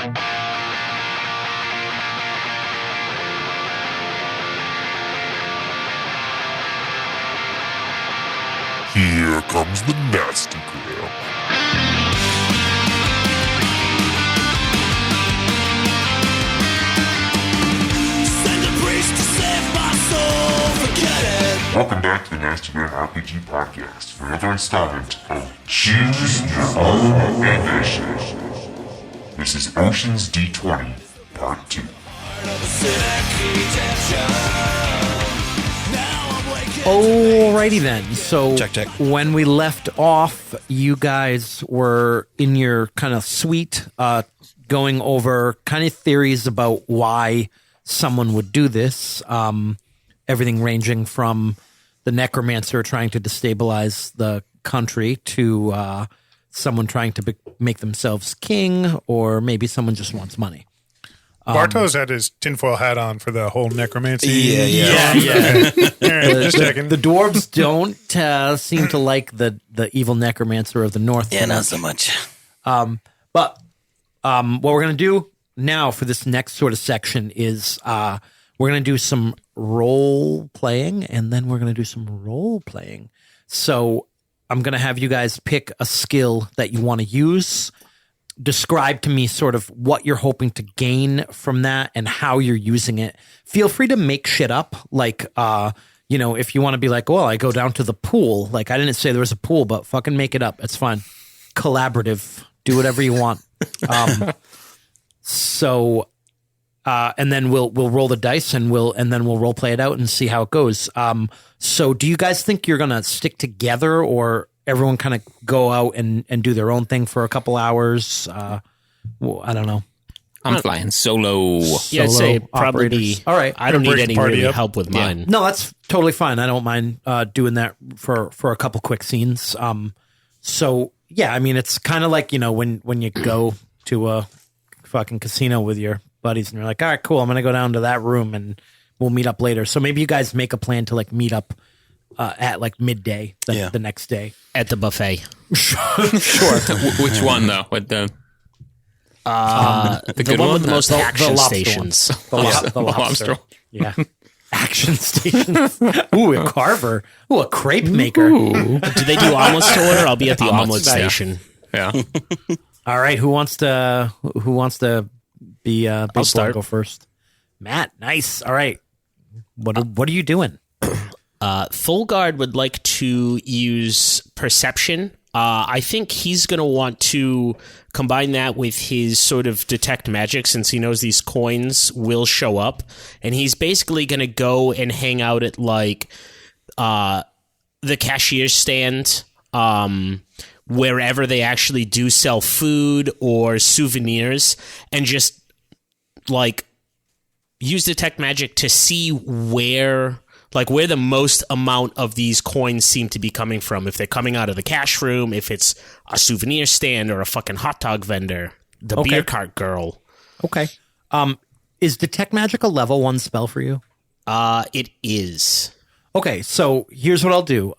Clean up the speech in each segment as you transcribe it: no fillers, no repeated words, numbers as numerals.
Here comes the nasty gram. Send a priest to save my soul, forget it. Welcome back to the Nasty Gram RPG Podcast for another installment of Choose Your Own Ambition. This is Ocean's D20, Part 2. Alrighty then. So Check. when we left off, you guys were in your kind of suite, going over kind of theories about why someone would do this. Everything ranging from the necromancer trying to destabilize the country to someone trying to make themselves king, or maybe someone just wants money. Bartos had his tinfoil hat on for the whole necromancy. Yeah. Just checking. The dwarves don't seem to like the evil necromancer of the north. Yeah, not so much. But what we're going to do now for this next sort of section is we're going to do some role playing, and then we're going to do some role playing. So I'm going to have you guys pick a skill that you want to use. Describe to me sort of what you're hoping to gain from that and how you're using it. Feel free to make shit up. Like, if you want to be like, well, I go down to the pool. Like, I didn't say there was a pool, but fucking make it up. It's fine. Collaborative. Do whatever you want. And then we'll roll the dice and then we'll role play it out and see how it goes. So do you guys think you're going to stick together, or everyone kind of go out and do their own thing for a couple hours? I don't know. I'm flying solo. Yeah, I'd say probably. Operators. All right. I don't need any party really up. help with mine. No, that's totally fine. I don't mind doing that for a couple quick scenes. So yeah, I mean, it's kind of like, when you go to a fucking casino with your buddies and you're like, all right, cool, I'm going to go down to that room and we'll meet up later. So maybe you guys make a plan to like meet up at like midday the next day. At the buffet. Sure. Which one though? What the The good one one? with the most The action lobster stations. The lobster. Yeah. Action stations. Ooh, a carver. Ooh, a crepe maker. Do they do omelets to order? I'll be at the omelet station. Yeah. All right, who wants to be big boy, start. go first? Matt, nice. All right. What are you doing? Full Guard would like to use perception. I think he's going to want to combine that with his sort of detect magic, since he knows these coins will show up. And he's basically going to go and hang out at like the cashier's stand, wherever they actually do sell food or souvenirs, and just like use detect magic to see where the most amount of these coins seem to be coming from. If they're coming out of the cash room, if it's a souvenir stand or a fucking hot dog vendor, the beer cart girl. Okay. Is detect magic a level 1 spell for you? It is. Okay, so here's what I'll do.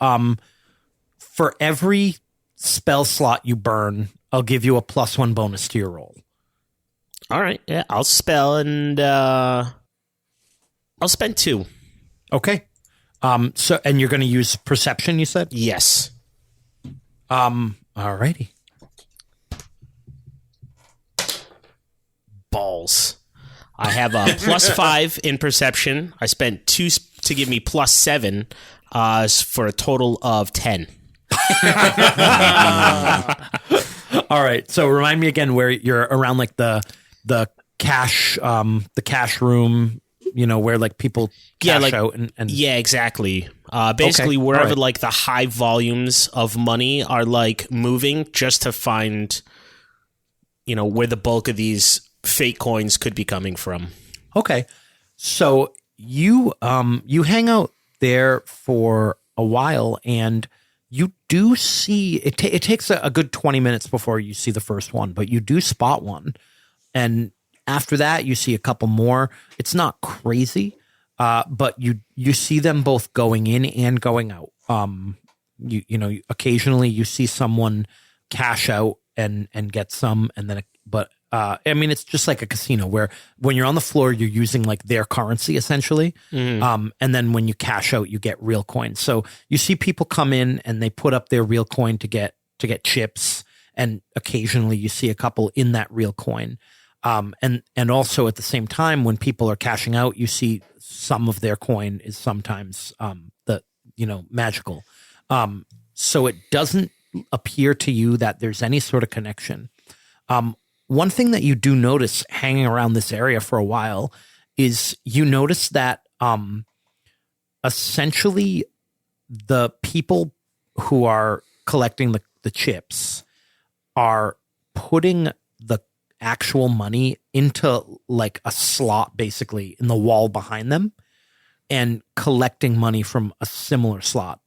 For every spell slot you burn, I'll give you a +1 bonus to your roll. All right. Yeah, I'll spell and I'll spend 2. Okay. And you're going to use perception, you said? Yes. Alrighty. Balls. I have a +5 in perception. I spent 2 to give me +7 for a total of 10. All right. So remind me again where you're around, like the cash room, where like people cash out and yeah, exactly. Basically wherever right. like the high volumes of money are like moving, just to find, where the bulk of these fake coins could be coming from. Okay. So you hang out there for a while, and you do see it takes a good 20 minutes before you see the first one, but you do spot one. And after that, you see a couple more. It's not crazy, but you see them both going in and going out. Occasionally you see someone cash out and get some, and then but I mean, it's just like a casino where when you're on the floor, you're using like their currency essentially. And then when you cash out, you get real coins. So you see people come in and they put up their real coin to get chips. And occasionally you see a couple in that real coin. And also at the same time, when people are cashing out, you see some of their coin is sometimes, magical. So it doesn't appear to you that there's any sort of connection. One thing that you do notice hanging around this area for a while is you notice that essentially the people who are collecting the chips are putting the actual money into like a slot basically in the wall behind them and collecting money from a similar slot.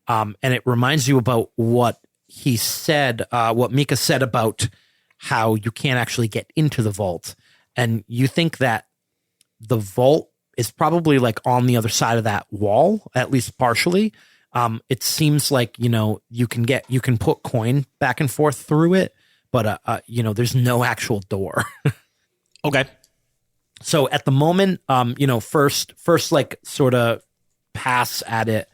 And it reminds you about what he said, what Mika said about how you can't actually get into the vault. And you think that the vault is probably like on the other side of that wall, at least partially. It seems like, you can put coin back and forth through it, but, there's no actual door. Okay. So at the moment, first like sort of pass at it,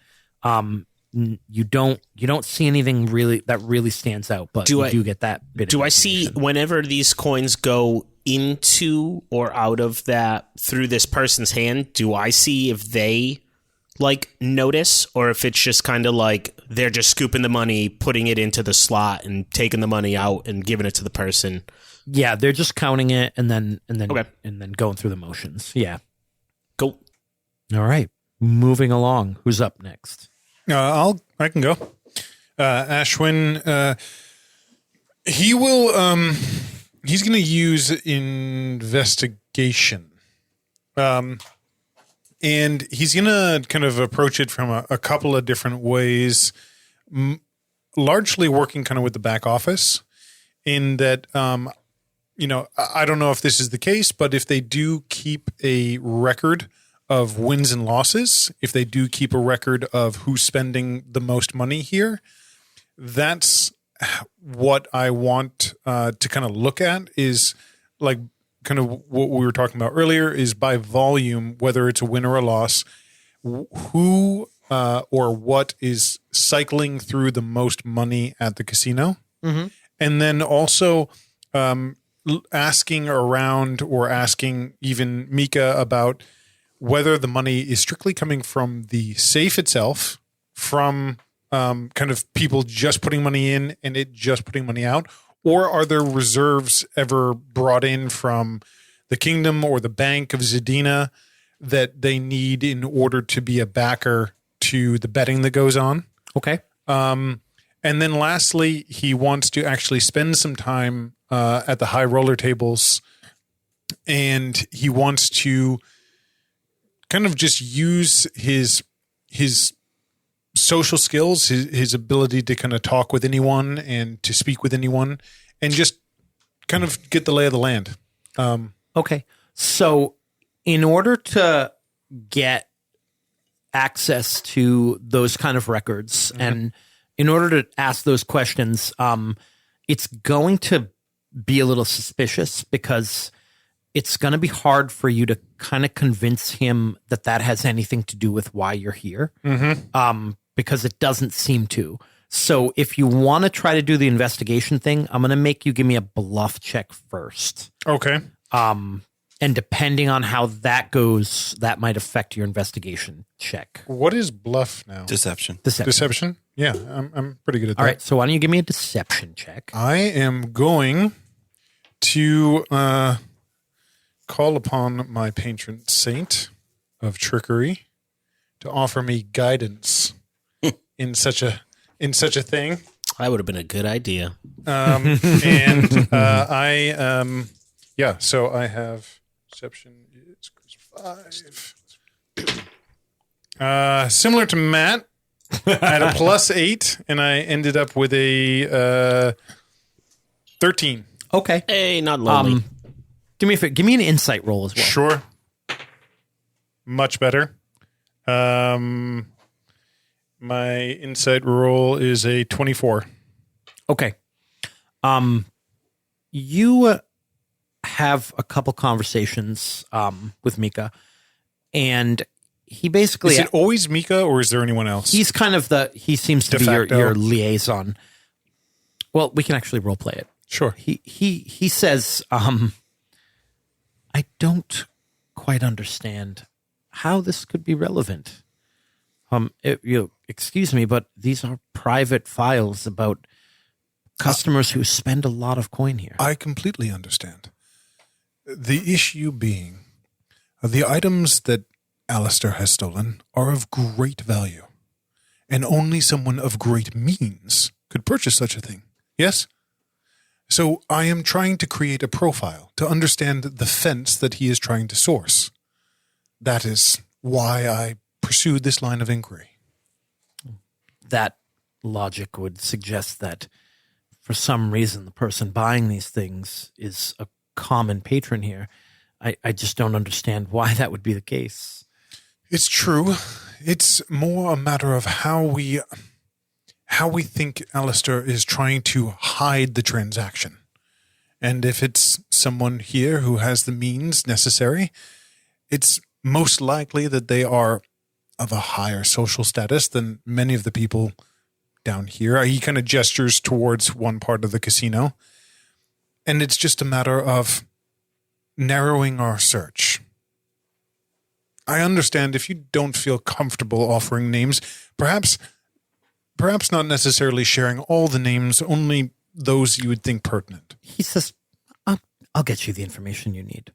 you don't see anything really stands out, but you do get that bit. Do I see whenever these coins go into or out of that through this person's hand? Do I see if they like notice, or if it's just kind of like they're just scooping the money, putting it into the slot, and taking the money out and giving it to the person? Yeah, they're just counting it and then Okay. and then going through the motions. Yeah. Cool. All right. Moving along. Who's up next? I can go. Ashwin, he will, he's going to use investigation. And he's going to kind of approach it from a couple of different ways, largely working kind of with the back office in that, I don't know if this is the case, but if they do keep a record of wins and losses, if they do keep a record of who's spending the most money here, that's what I want to kind of look at is like kind of what we were talking about earlier is by volume, whether it's a win or a loss, who or what is cycling through the most money at the casino. Mm-hmm. And then also asking around or asking even Mika about whether the money is strictly coming from the safe itself, from kind of people just putting money in and it just putting money out, or are there reserves ever brought in from the kingdom or the bank of Zadina that they need in order to be a backer to the betting that goes on? Okay. And then lastly, he wants to actually spend some time at the high roller tables, and he wants to kind of just use his social skills, his ability to kind of talk with anyone and to speak with anyone and just kind of get the lay of the land. Okay. So in order to get access to those kind of records and in order to ask those questions, it's going to be a little suspicious because it's going to be hard for you to kind of convince him that that has anything to do with why you're here. Because it doesn't seem to. So if you want to try to do the investigation thing, I'm going to make you give me a bluff check first. Okay. And depending on how that goes, that might affect your investigation check. What is bluff now? Deception. Deception? Yeah, I'm pretty good at that. All right, so why don't you give me a deception check? I am going to call upon my patron saint of trickery to offer me guidance in such a thing. That would have been a good idea. So I have deception is 5. Similar to Matt, I had a +8 and I ended up with a 13. Okay. Hey, not lonely. Do me a favor, give me an insight roll as well. Sure. Much better. My insight roll is a 24. Okay. You have a couple conversations with Mika, and he basically Is it always Mika, or is there anyone else? he's kind of he seems to De be facto. your liaison. Well, we can actually role play it. Sure. He says, I don't quite understand how this could be relevant. Excuse me, but these are private files about customers who spend a lot of coin here. I completely understand. The issue being, the items that Alistair has stolen are of great value, and only someone of great means could purchase such a thing. Yes? So I am trying to create a profile to understand the fence that he is trying to source. That is why I pursued this line of inquiry. That logic would suggest that for some reason the person buying these things is a common patron here. I just don't understand why that would be the case. It's true. It's more a matter of how we think Alistair is trying to hide the transaction. And if it's someone here who has the means necessary, it's most likely that they are of a higher social status than many of the people down here. He kind of gestures towards one part of the casino. And it's just a matter of narrowing our search. I understand if you don't feel comfortable offering names, perhaps not necessarily sharing all the names, only those you would think pertinent. He says, I'll get you the information you need.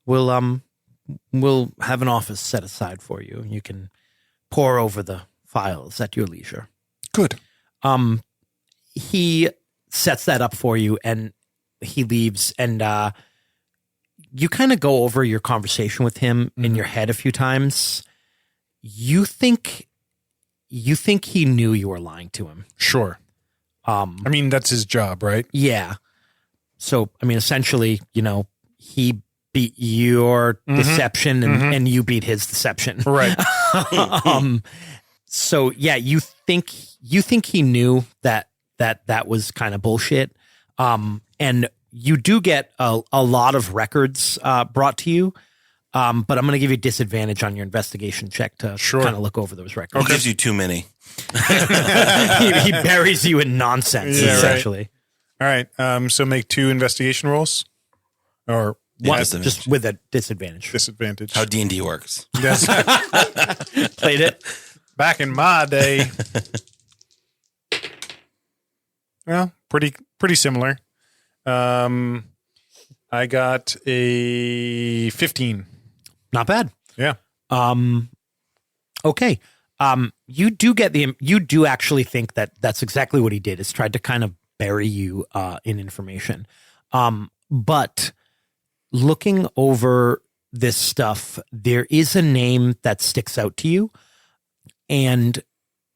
We'll have an office set aside for you. You can pore over the files at your leisure. Good. He sets that up for you and he leaves, and you kind of go over your conversation with him in your head a few times. You think he knew you were lying to him. Sure. I mean, that's his job, right? Yeah. So, I mean, essentially, he beat your deception and you beat his deception. Right. So yeah, you think he knew that was kind of bullshit. And you do get a lot of records brought to you. But I'm going to give you disadvantage on your investigation check to kind of look over those records. He gives you too many. he buries you in nonsense, essentially. Right. All right. So make 2 investigation rolls, or One, Disadvantage. just with a disadvantage. disadvantage. How D&D works. Yes. Played it. Back in my day. Well, pretty similar. I got a 15. Not bad. Yeah. Okay. You do actually think that that's exactly what he did, is tried to kind of bury you in information. But looking over this stuff, there is a name that sticks out to you, and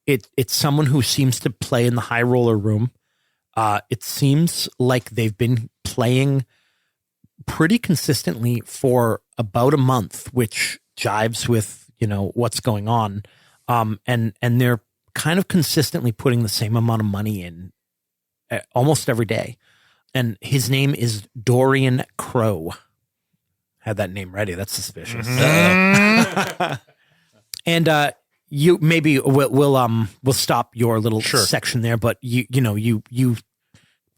it's someone who seems to play in the high roller room. It seems like they've been playing pretty consistently for about a month, which jives with, what's going on. And they're kind of consistently putting the same amount of money in almost every day. And his name is Dorian Crow. Had that name ready. That's suspicious. And you maybe we'll stop your little section there, but you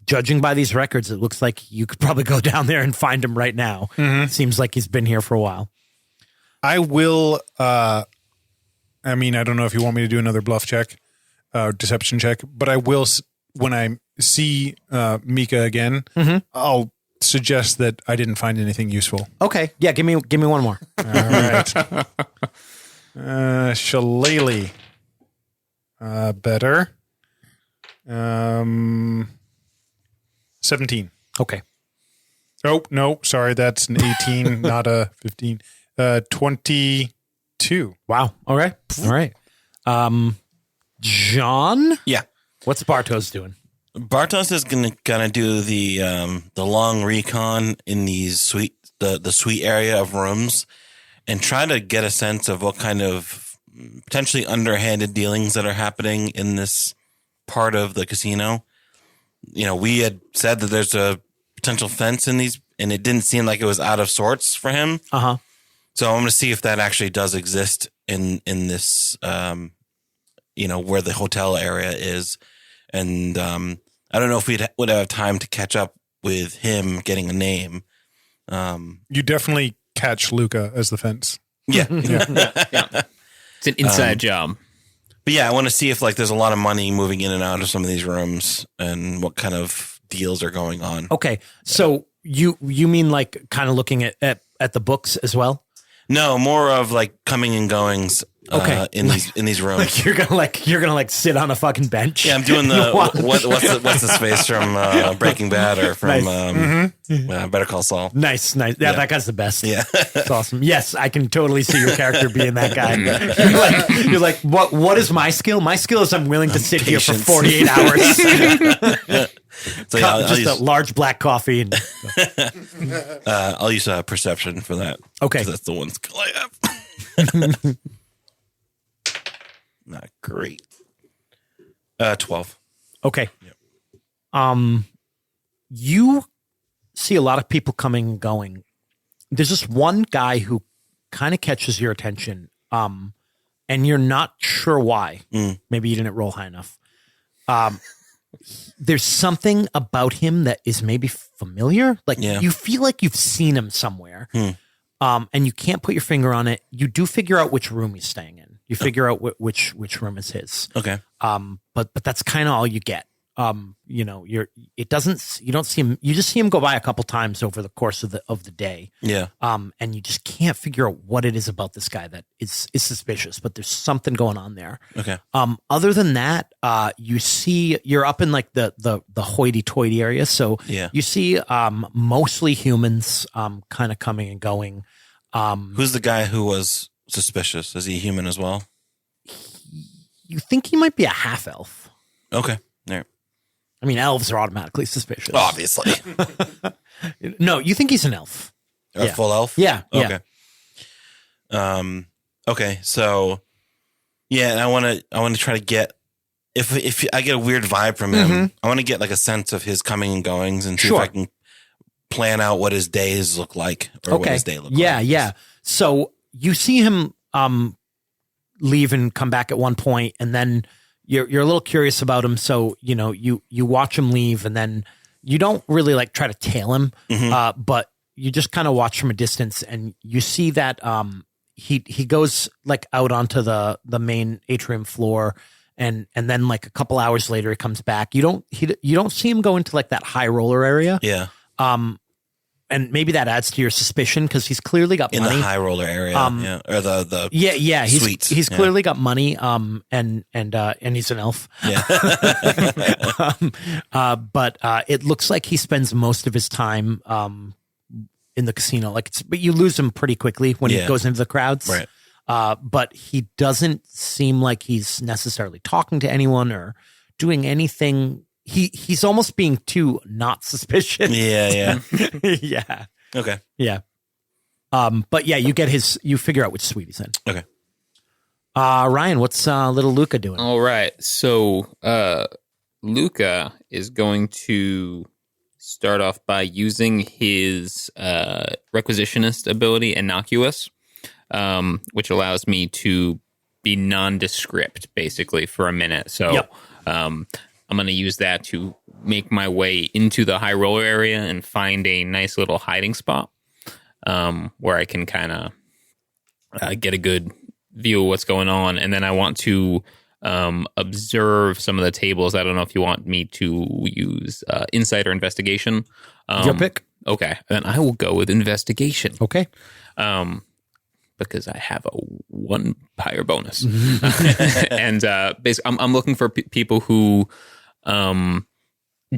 judging by these records, it looks like you could probably go down there and find him right now. Seems like he's been here for a while. I will. I don't know if you want me to do another bluff check, deception check, but I will when I see Mika again. I'll suggest that I didn't find anything useful. Okay, yeah, give me one more. All right. Shillelagh. Better. 17. Okay. Oh, no, sorry. That's an 18, not a 15. 22. Wow. All right. John? Yeah. What's Bartos doing? Bartos is gonna do the long recon in these the suite area of rooms and try to get a sense of what kind of potentially underhanded dealings that are happening in this part of the casino. We had said that there's a potential fence in these and it didn't seem like it was out of sorts for him. Uh-huh. So I'm going to see if that actually does exist in this, where the hotel area is. And I don't know if we would have time to catch up with him getting a name. You definitely catch Luca as the fence. Yeah. It's an inside job. But yeah, I want to see if like there's a lot of money moving in and out of some of these rooms and what kind of deals are going on. Okay. So you mean like kind of looking at the books as well? No, more of like coming and goings. Okay. In these rooms. Like you're gonna sit on a fucking bench. Yeah, I'm doing the what's the space from Breaking Bad or from Better Call Saul. Nice. Yeah, that guy's the best. Yeah, that's awesome. Yes, I can totally see your character being that guy. You're like, what is my skill? My skill is I'm willing to sit here for 48 hours. So yeah, Just a large black coffee. And I'll use perception for that. Okay, 'cause that's the one skill I have. Not great. 12. Okay. Yep. You see a lot of people coming and going. There's this one guy who kind of catches your attention, and you're not sure why. Maybe you didn't roll high enough. There's something about him that is maybe familiar. Like you feel like you've seen him somewhere, and you can't put your finger on it. You do figure out which room he's staying in. You figure out which room is his. Okay. But that's kind of all you get. You don't see him. You just see him go by a couple times over the course of the day. Yeah. And you just can't figure out what it is about this guy that is suspicious, but there's something going on there. Okay. Other than that, you're up in like the hoity-toity area. So you see, mostly humans, kind of coming and going. Who's the guy who was suspicious? Is he human as well? You think he might be a half elf. Okay. There. I mean, elves are automatically suspicious. Obviously. No, you think he's an elf. A full elf? Yeah. Okay. Okay. So yeah, and I want to try to get if I get a weird vibe from him, I want to get like a sense of his coming and goings and see if I can plan out what his days look like or what his day look like. Yeah. So you see him leave and come back at one point, and then you're a little curious about him. So, you watch him leave, and then you don't really like try to tail him, but you just kind of watch from a distance, and you see that he goes like out onto the main atrium floor, and then like a couple hours later he comes back. You don't see him go into like that high roller area. Yeah. And maybe that adds to your suspicion because he's clearly got money in the high roller area, or the suites. He's clearly got money, and he's an elf. Yeah. But it looks like he spends most of his time in the casino. But you lose him pretty quickly when he goes into the crowds, right? But he doesn't seem like he's necessarily talking to anyone or doing anything. He's almost being too not suspicious. Yeah. Yeah. Okay. Yeah. But yeah, you figure out which suite he's in. Okay. Ryan, what's little Luca doing? All right. So Luca is going to start off by using his requisitionist ability, Innocuous, which allows me to be nondescript basically for a minute. So I'm going to use that to make my way into the high roller area and find a nice little hiding spot where I can kind of get a good view of what's going on. And then I want to observe some of the tables. I don't know if you want me to use insight or investigation. Your pick. Okay. Then I will go with investigation. Okay. Because I have a 1 higher bonus. And basically, I'm looking for people who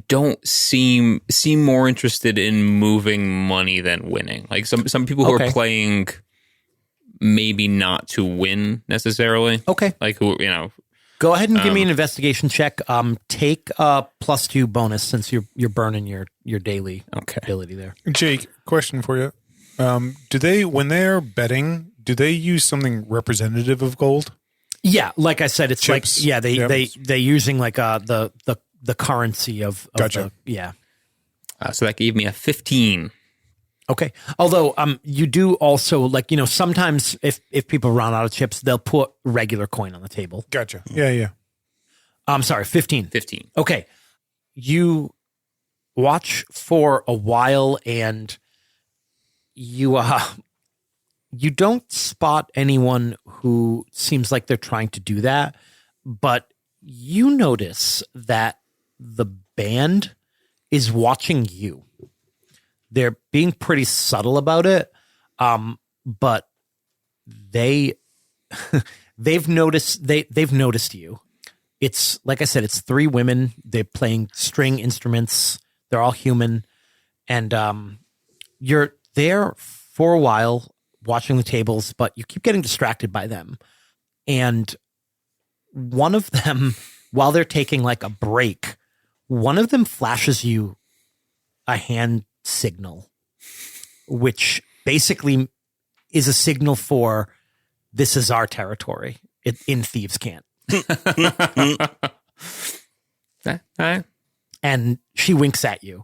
don't seem more interested in moving money than winning. Like some people who are playing maybe not to win necessarily. Okay. Like who, Go ahead and give me an investigation check. Take a +2 bonus since you're burning your daily ability there. Jake, question for you. Do they, when they're betting, do they use something representative of gold? Yeah, like I said, it's Chips. like they using like the currency of Gotcha. the, so that gave me a 15. Okay. Although you do also like, sometimes if people run out of chips, they'll put regular coin on the table. Gotcha. Yeah. I'm sorry, 15. 15. Okay. You watch for a while and you don't spot anyone who seems like they're trying to do that, but you notice that the band is watching you. They're being pretty subtle about it, but they've noticed you. It's like I said, it's 3 women. They're playing string instruments. They're all human, and you're there for a while watching the tables, but you keep getting distracted by them. And one of them, while they're taking like a break, one of them flashes you a hand signal, which basically is a signal for this is our territory. In Thieves' Cant. And she winks at you.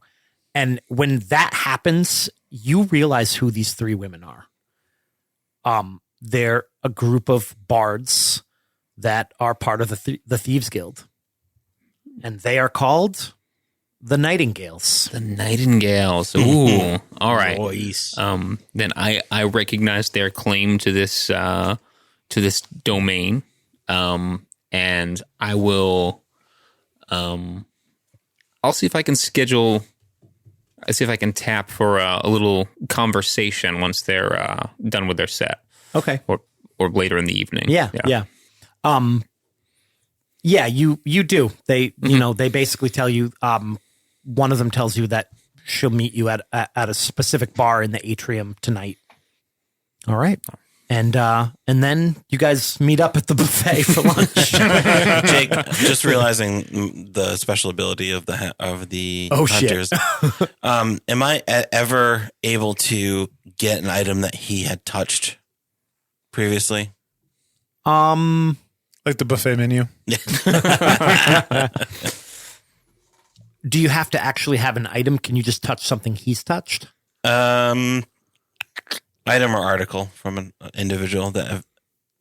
And when that happens, you realize who these 3 women are. They're a group of bards that are part of the Thieves Guild. And they are called the Nightingales. The Nightingales. Ooh. All right. Voice. Then I recognize their claim to this domain. And I will I'll see if I can tap for a little conversation once they're done with their set. Okay. Or later in the evening. Yeah. Yeah, you do. They, they basically tell you, one of them tells you that she'll meet you at a specific bar in the atrium tonight. All right. And then you guys meet up at the buffet for lunch. Jake, just realizing the special ability of the hunters. Am I ever able to get an item that he had touched previously? Like the buffet menu. Do you have to actually have an item? Can you just touch something he's touched? Item or article from an individual that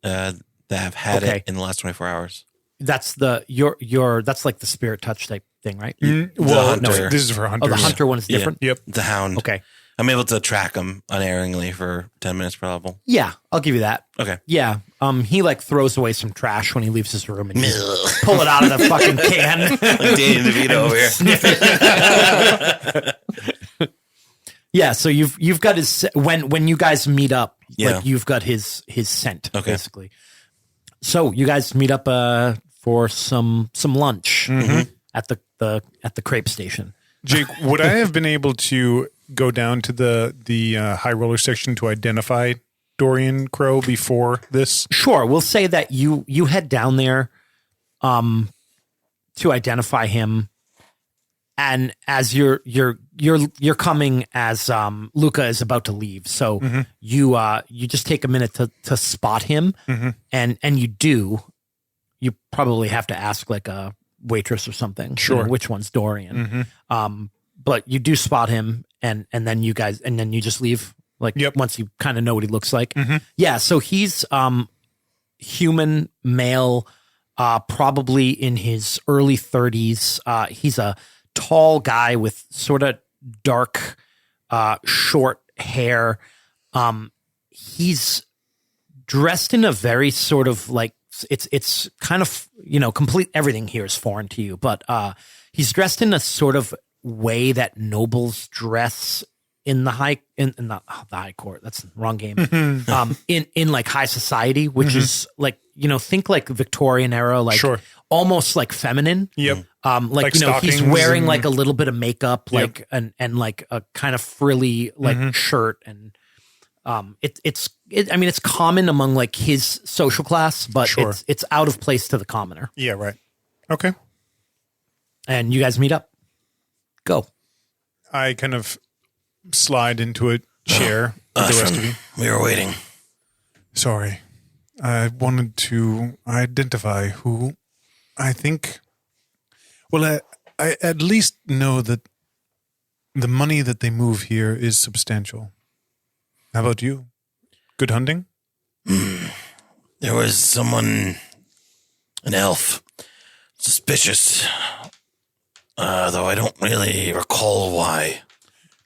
have had it in the last 24 hours. That's that's like the spirit touch type thing, right? Well, no, this is for hunters. Oh, the hunter one is different? Yep. The hound. Okay. I'm able to track him unerringly for 10 minutes per level. Yeah, I'll give you that. Okay. Yeah. He like throws away some trash when he leaves his room and you pull it out of the fucking can. Like Danny DeVito over here. Sniff it. Yeah, so you've got his when you guys meet up, like you've got his scent basically. So you guys meet up for some lunch at the crepe station. Jake, would I have been able to go down to the high roller section to identify Dorian Crow before this? Sure, we'll say that you head down there to identify him, and as you're coming as Luca is about to leave, so you just take a minute to spot him, and you probably have to ask like a waitress or something, sure, which one's Dorian, but you do spot him, and then you just leave, like once you kind of know what he looks like. Yeah, so he's human male, probably in his early 30s. He's a tall guy with sort of dark, short hair. He's dressed in a very sort of like, it's kind of, complete, everything here is foreign to you, but he's dressed in a sort of way that nobles dress in the high court. That's the wrong game. In like high society, which is like, think like Victorian era, like almost like feminine. Yep. Like he's wearing like a little bit of makeup, like and like a kind of frilly like shirt, and it's common among like his social class, but it's out of place to the commoner. Yeah, right. Okay. And you guys meet up. Go. I kind of slide into a chair with the rest of you. We were waiting. Sorry. I wanted to identify who I think. Well, I at least know that the money that they move here is substantial. How about you? Good hunting? There was someone, an elf, suspicious, though I don't really recall why.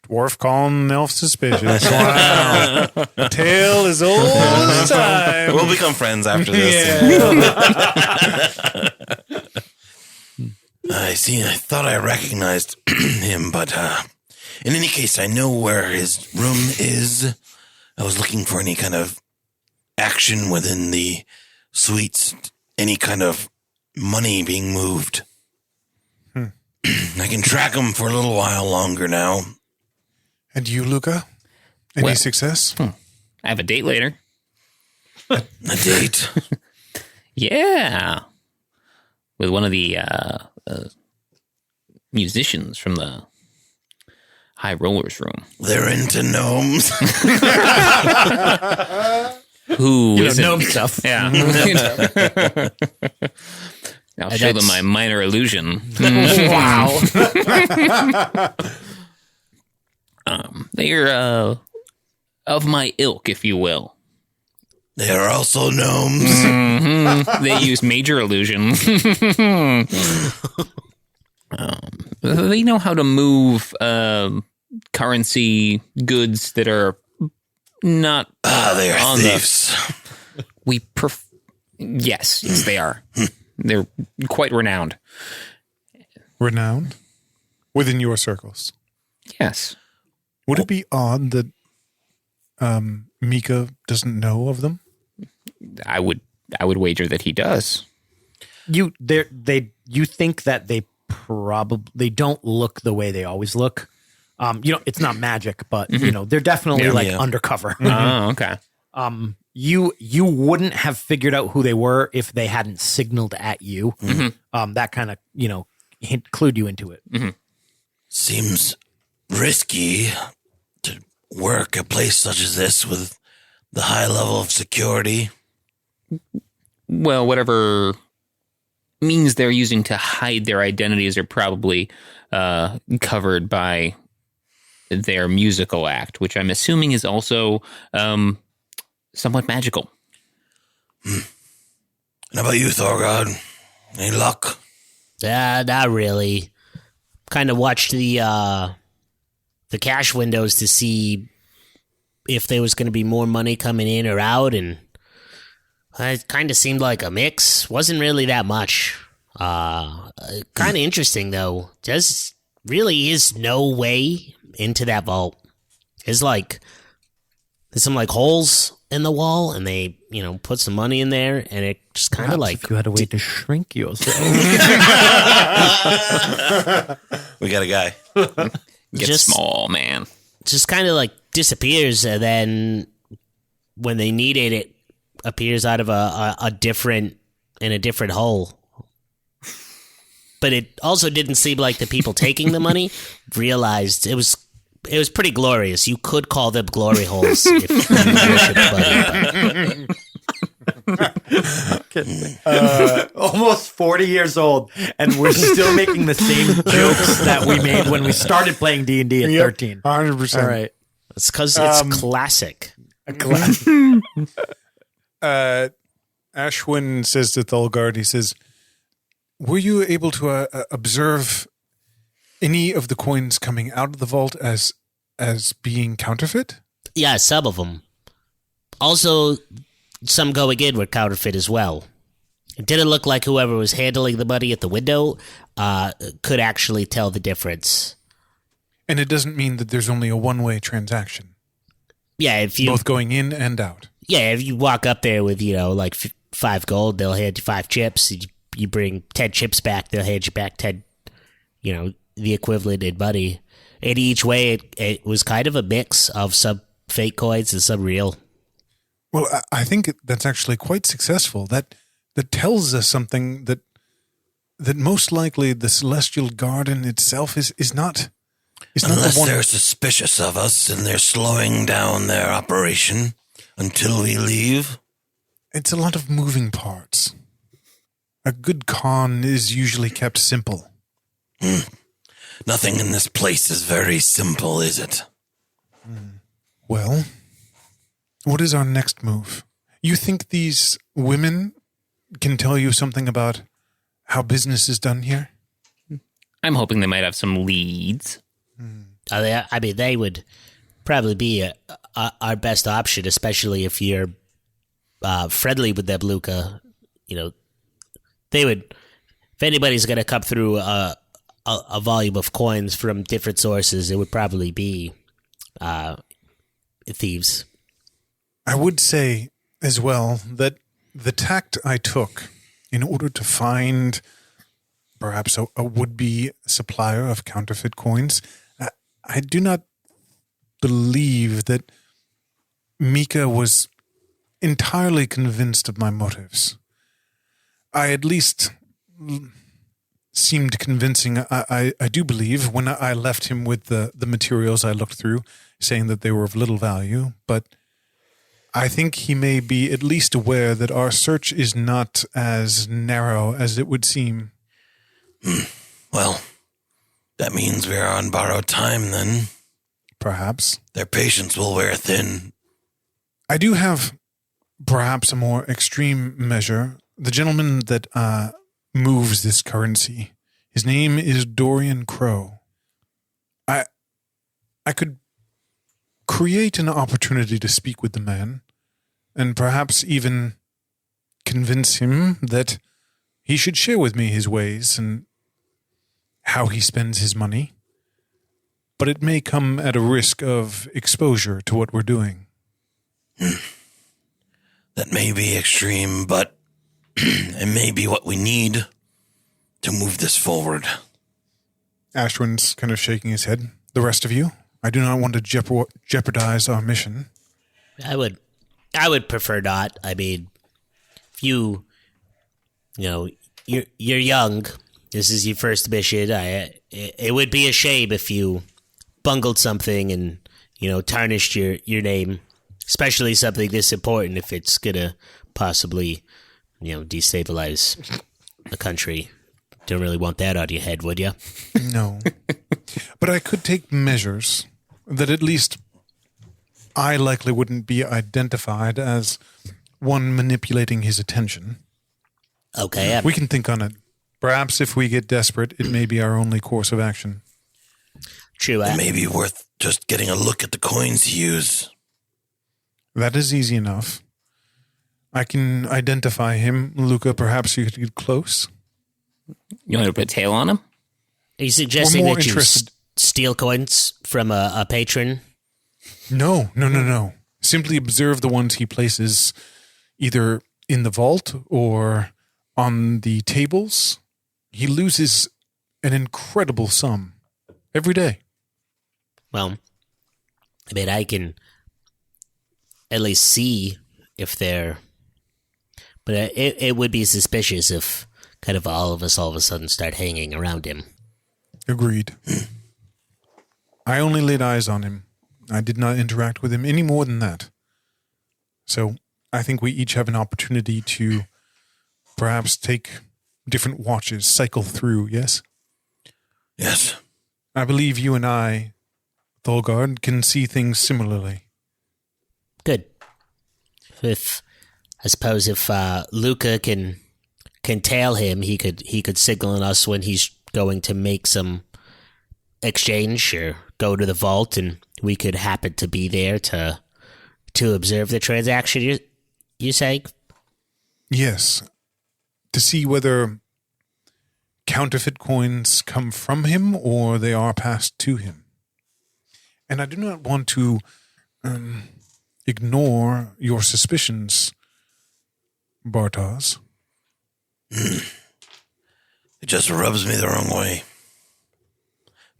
Dwarf calling an elf suspicious. Wow. Tale as old as time. We'll become friends after this. I thought I recognized him, but in any case, I know where his room is. I was looking for any kind of action within the suites, any kind of money being moved. I can track him for a little while longer now. And you, Luca? Any Well- success? I have a date later. A date. Yeah. With one of the musicians from the High Rollers room. They're into gnomes. Who isn't? gnome stuff. Yeah. I'll show them my minor illusion. Wow. They're of my ilk, if you will. They are also gnomes. They use major illusion. They know how to move currency goods that are not They are on thieves. Yes, they are. They're quite renowned. Renowned? Within your circles. Yes. Would it be odd that Mika doesn't know of them? I would wager that he does. You think that they don't look the way they always look. It's not magic, but they're definitely undercover. Oh, okay. You wouldn't have figured out who they were if they hadn't signaled at you. That kind of clued you into it. Seems risky to work a place such as this with the high level of security. Well, whatever means they're using to hide their identities are probably covered by their musical act, which I'm assuming is also somewhat magical. And how about you, Thorgod? Any luck? Not really. Kind of watched the cash windows to see if there was going to be more money coming in or out, and it kind of seemed like a mix. Wasn't really that much. Kind of interesting though. Just really is no way into that vault. There's some holes in the wall, and they put some money in there, and it just kind of If you had a way to shrink yourself. We got a guy. Get Just- small, man. just kind of disappears, and then when they need it, it appears out of a different hole. But it also didn't seem like the people taking the money realized it was pretty glorious. You could call them glory holes if you worshipped Buddy. Almost 40 years old, and we're still making the same jokes that we made when we started playing D&D at 13. 100%. All right. It's because it's classic. Ashwin says to Thulgard, he says, were you able to observe any of the coins coming out of the vault as being counterfeit? Yeah, some of them. Also, some going in were counterfeit as well. It didn't look like whoever was handling the money at the window could actually tell the difference. And it doesn't mean that there's only a one-way transaction. Yeah, if you Both going in and out. Yeah, if you walk up there with 5 gold, they'll hand you 5 chips. You bring 10 chips back, they'll hand you back 10. The equivalent in money. And each way, it was kind of a mix of some fake coins and some real. Well, I think that's actually quite successful. That tells us something that most likely the Celestial Garden itself is not Unless the one. they're suspicious of us and they're slowing down their operation until we leave. It's a lot of moving parts. A good con is usually kept simple. Nothing in this place is very simple, is it? Well, What is our next move? You think these women can tell you something about how business is done here? I'm hoping they might have some leads. I mean, they would probably be our best option, especially if you're friendly with them, Luca. You know, they would. If anybody's going to come through a volume of coins from different sources, it would probably be thieves. I would say as well that the tact I took in order to find perhaps a would-be supplier of counterfeit coins, I do not believe that Mika was entirely convinced of my motives. I at least seemed convincing. I do believe when I left him with the materials I looked through, saying that they were of little value, but I think he may be at least aware that our search is not as narrow as it would seem. Well, that means we're on borrowed time then. Perhaps. Their patience will wear thin. I do have perhaps a more extreme measure. The gentleman that moves this currency, his name is Dorian Crow. I could create an opportunity to speak with the man and perhaps even convince him that he should share with me his ways and how he spends his money. But it may come at a risk of exposure to what we're doing. That may be extreme, but it may be what we need to move this forward. Ashwin's kind of shaking his head. The rest of you, I do not want to jeopardize our mission. I would prefer not. I mean, if you're young. This is your first mission. It would be a shame if you bungled something and, tarnished your name, especially something this important if it's gonna possibly, destabilize the country. Don't really want that on your head, would you? No. But I could take measures that at least I likely wouldn't be identified as one manipulating his attention. Okay. We can think on it. Perhaps if we get desperate, it may be our only course of action. True. It may be worth just getting a look at the coins he used. That is easy enough. I can identify him. Luca, perhaps you could get close. You want to put a tail on him? Are you suggesting more that you interested- steal coins from a patron? No. Simply observe the ones he places either in the vault or on the tables. He loses an incredible sum every day. Well, I mean, I can at least see if they're... But it would be suspicious if kind of all of us all of a sudden start hanging around him. Agreed. I only laid eyes on him. I did not interact with him any more than that. So I think we each have an opportunity to perhaps take different watches, cycle through, yes? Yes. I believe you and I, Thulgard, can see things similarly. Good. I suppose if Luca can tail him, he could signal us when he's going to make some exchange or go to the vault, and we could happen to be there to observe the transaction. You say? Yes. To see whether counterfeit coins come from him or they are passed to him. And I do not want to ignore your suspicions, Bartos. It just rubs me the wrong way.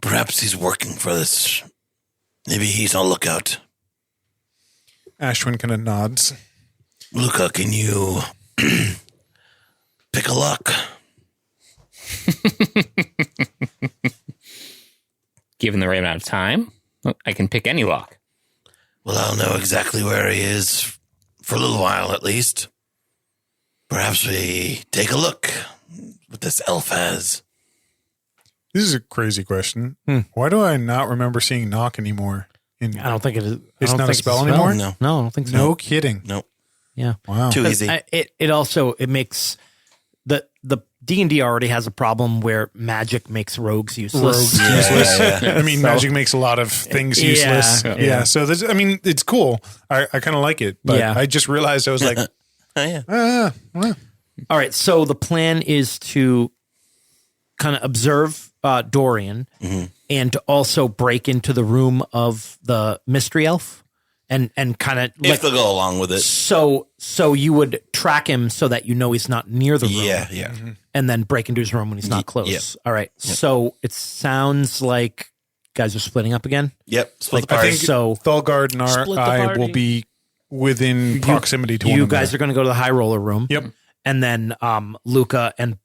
Perhaps he's working for this. Maybe he's on lookout. Ashwin kind of nods. Luca, can you pick a lock? Given the right amount of time, I can pick any lock. Well, I'll know exactly where he is for a little while at least. Perhaps we take a look what this elf has. This is a crazy question. Why do I not remember seeing Knock anymore? In, I don't think it is. It's I don't not a think spell it's anymore? No. No, I don't think so. no kidding. Nope. Yeah. Wow. Too easy. It also makes the D&D already has a problem where magic makes rogues useless. Rogues useless. yeah. I mean, So- magic makes a lot of things useless. Yeah, Yeah. yeah. So there's, I mean, it's cool. I kind of like it, but Yeah. I just realized I was like, Oh, yeah. All right, so the plan is to kind of observe Dorian and to also break into the room of the mystery elf and kind of If they'll go along with it. so you would track him so that you know he's not near the room. Yeah, yeah. And then break into his room when he's not close. yep. All right. So it sounds like guys are splitting up again. Yep. Split the I party. think So- Thulgard and Split the I party. will be within proximity to one You another. guys are going to go to the high roller room. Yep. And then Luca and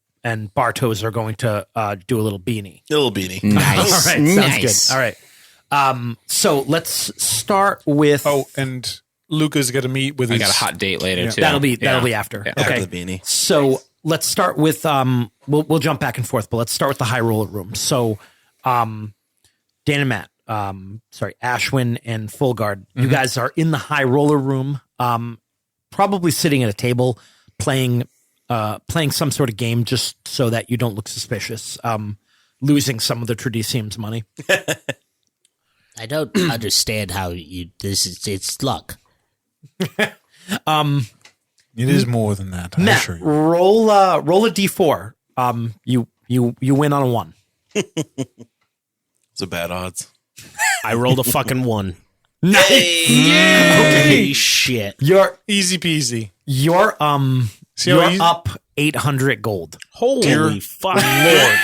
Bartos are going to do a little beanie. Little beanie. Nice. All right, sounds good. All right. So let's start with. Oh, and Luca's got to meet with I his. got a hot date later too. that'll be Yeah. after. Yeah. Okay. After the beanie. So let's start with we'll jump back and forth, but let's start with the high roller room. So Dan and Matt, Ashwin and Fulgard, you guys are in the high roller room, probably sitting at a table playing some sort of game just so that you don't look suspicious. Losing some of the Tradicium's money. I don't understand how it's luck. It is more than that. I Matt, assure you. roll a d4. You win on a 1. It's a bad odds. I rolled a fucking 1. Nice. Shit. You're Easy peasy. you're See how you're easy- up 800 gold. Holy fuck, Lord.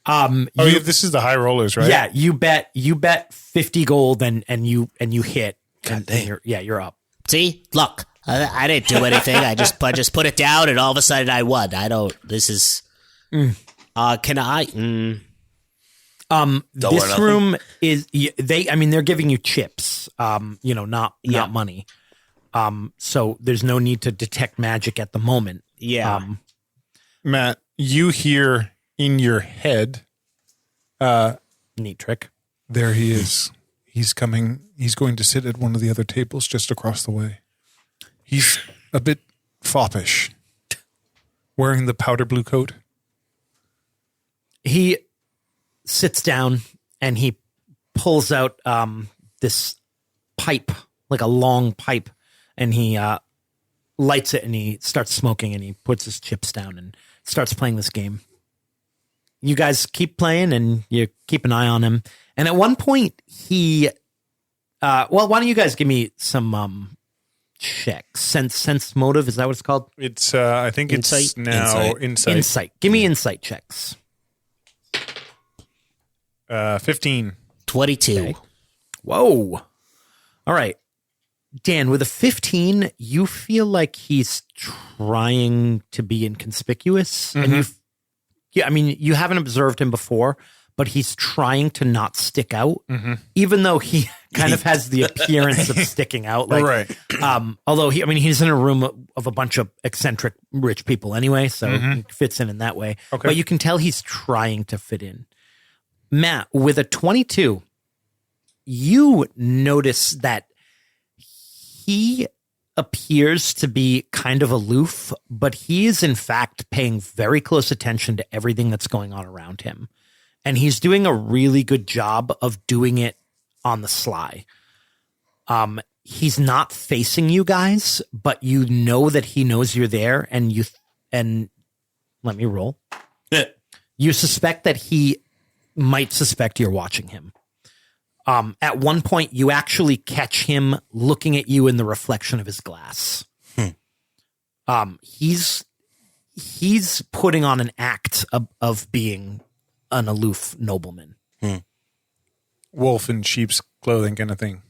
Oh, yeah, this is the high rollers, right? Yeah, you bet 50 gold and you hit. And damn. you're up. See, look, I didn't do anything. I just put it down, and all of a sudden I won. I don't. This is. Can I? Don't worry, This nothing. room is they're giving you chips. Not money. So there's no need to detect magic at the moment. Yeah. Matt, you hear in your head, Neat trick. there he is. He's coming. He's going to sit at one of the other tables just across the way. He's a bit foppish, wearing the powder blue coat. He sits down and he pulls out this pipe, like a long pipe, and he lights it and he starts smoking and he puts his chips down and starts playing this game. You guys keep playing and you keep an eye on him. And at one point he why don't you guys give me some checks? Sense motive, is that what it's called? It's I think it's Insight? now insight. Insight. Give me insight checks. 15. 22. Whoa. All right. Dan, with a 15, you feel like he's trying to be inconspicuous. And you haven't observed him before, but he's trying to not stick out, even though he kind of has the appearance of sticking out. Like, Right. although he's in a room of a bunch of eccentric rich people anyway, so he fits in that way. Okay. But you can tell he's trying to fit in. Matt, with a 22, you notice that he appears to be kind of aloof, but he is in fact paying very close attention to everything that's going on around him. And he's doing a really good job of doing it on the sly. He's not facing you guys, but you know that he knows you're there, and let me roll. Yeah. You suspect that he might suspect you're watching him. At one point, you actually catch him looking at you in the reflection of his glass. He's putting on an act of being an aloof nobleman. Wolf in sheep's clothing kind of thing.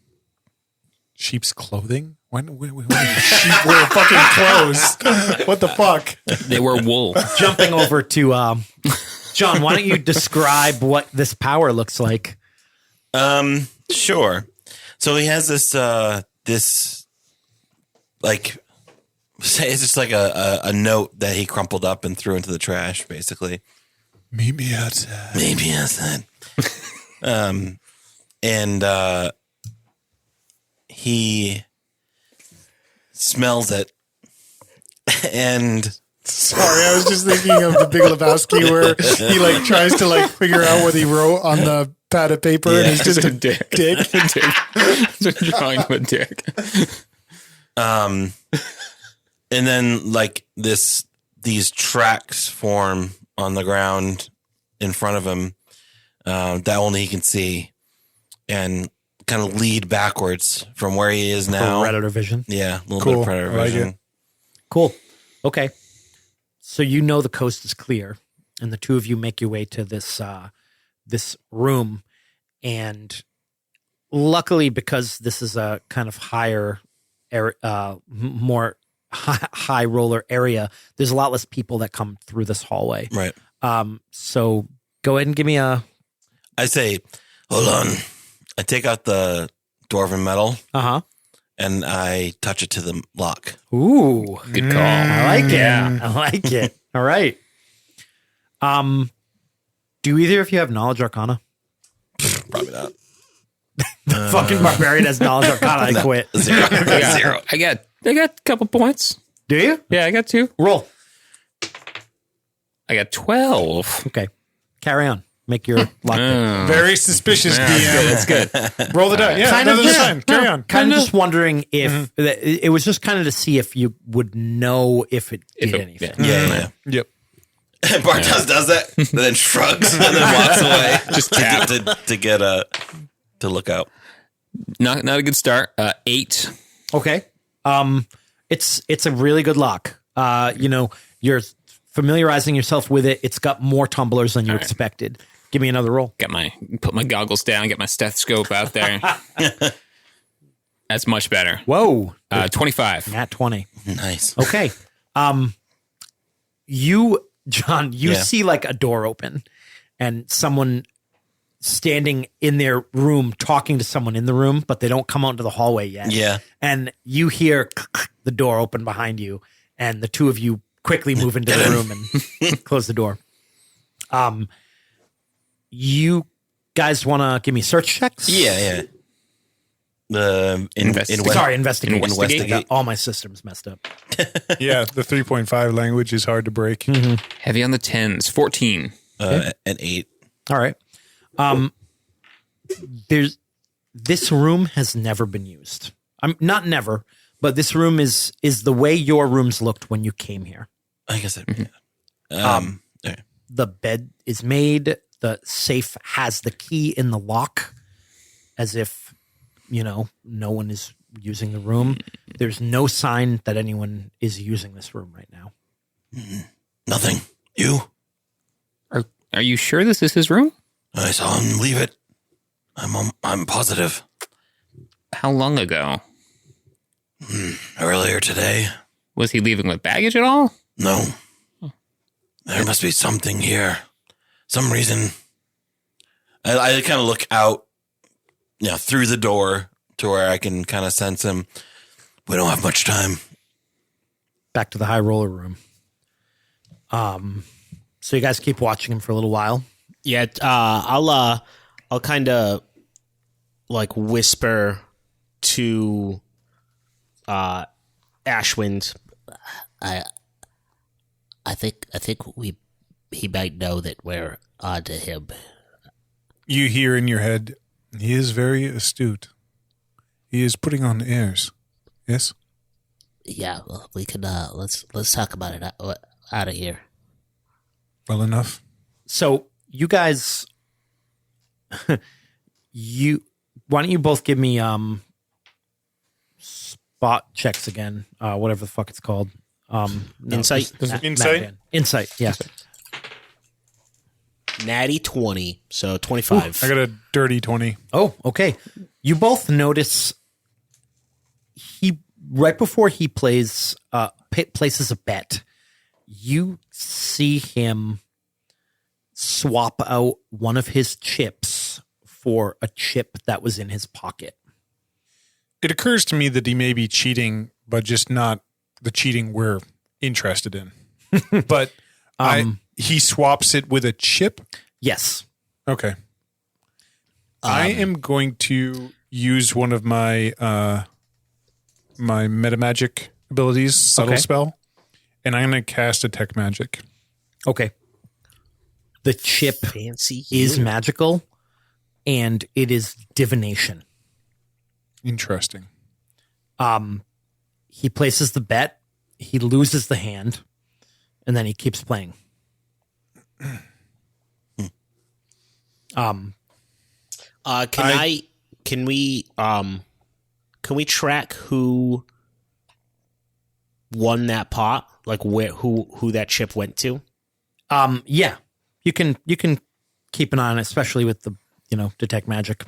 Sheep's clothing? When sheep wear fucking clothes? What the fuck? They were wool. Jumping over to John, why don't you describe what this power looks like? Sure. So he has this like, say it's just like a note that he crumpled up and threw into the trash, basically. Meet me outside. Maybe outside. and he smells it, and Sorry, I was just thinking of the Big Lebowski where he like tries to like figure out what he wrote on the pad of paper, and he's just a dick. dick. It's a drawing of a dick. and then like these tracks form on the ground in front of him that only he can see, and kind of lead backwards from where he is now. Predator vision. Yeah, a little Cool. bit of predator I like vision. it. Cool. Okay. So you know the coast is clear, and the two of you make your way to this this room, and luckily, because this is a kind of higher, more high roller area, there's a lot less people that come through this hallway. Right. So go ahead and give me a. I say, hold on. I take out the dwarven metal and I touch it to the lock. Ooh, Good call. I like it. I like it. All right. Do either of you have knowledge arcana? Probably not. The fucking barbarian has knowledge arcana. I quit. Zero. Yeah. Zero. I got a couple points. Do you? Yeah, I got 2. Roll. I got 12. Okay. Carry on. Make your lock pick. Very suspicious DM. That's good. Roll the die. Yeah, Kind of, another yeah. sign. Carry on. Kind of just wondering if it was just kind of to see if you would know if it did anything. Yeah. Yep. Bartos does that, and then shrugs, and then walks away, just to look out. Not a good start. 8. Okay. It's a really good lock. You're familiarizing yourself with it. It's got more tumblers than you expected. Give me another roll. Put my goggles down, get my stethoscope out there. That's much better. Whoa. 25. Nat 20. Nice. Okay. John, see like a door open and someone standing in their room talking to someone in the room, but they don't come out into the hallway yet. Yeah. And you hear the door open behind you, and the two of you quickly move into the room and close the door. You guys want to give me search checks? Yeah. Investigate. I got all my systems messed up. Yeah, the 3.5 language is hard to break. Heavy on the 10s. 14. An 8. All right. This room has never been used. Not never, but this room is the way your rooms looked when you came here. I guess it. The bed is made. The safe has the key in the lock, as if no one is using the room. There's no sign that anyone is using this room right now. Nothing. You? Are you sure this is his room? I saw him leave it. I'm positive. How long ago? Earlier today. Was he leaving with baggage at all? No. There must be something here. Some reason. I kind of look out, through the door to where I can kind of sense him. We don't have much time. Back to the high roller room. So you guys keep watching him for a little while. Yeah, I'll kind of like whisper to Ashwind. I think he might know that we're onto him. You hear in your head, he is very astute. He is putting on airs. Yes? Yeah, well, we can let's talk about it out of here. Well enough. So you guys, why don't you both give me spot checks again? Whatever the fuck it's called. Insight? Insight. Yeah. Natty 20, so 25. I got a dirty 20. Oh, okay. You both notice right before he places a bet, you see him swap out one of his chips for a chip that was in his pocket. It occurs to me that he may be cheating, but just not the cheating we're interested in. But he swaps it with a chip? Yes. Okay. I am going to use one of my my metamagic abilities, subtle Okay. spell, and I'm going to cast Detect Magic. Okay. The chip Fancy is you. magical, and it is divination. Interesting. He places the bet, he loses the hand, and then he keeps playing. Can we track who won that pot? Like who that chip went to? Yeah, you can keep an eye on it, especially with the detect magic.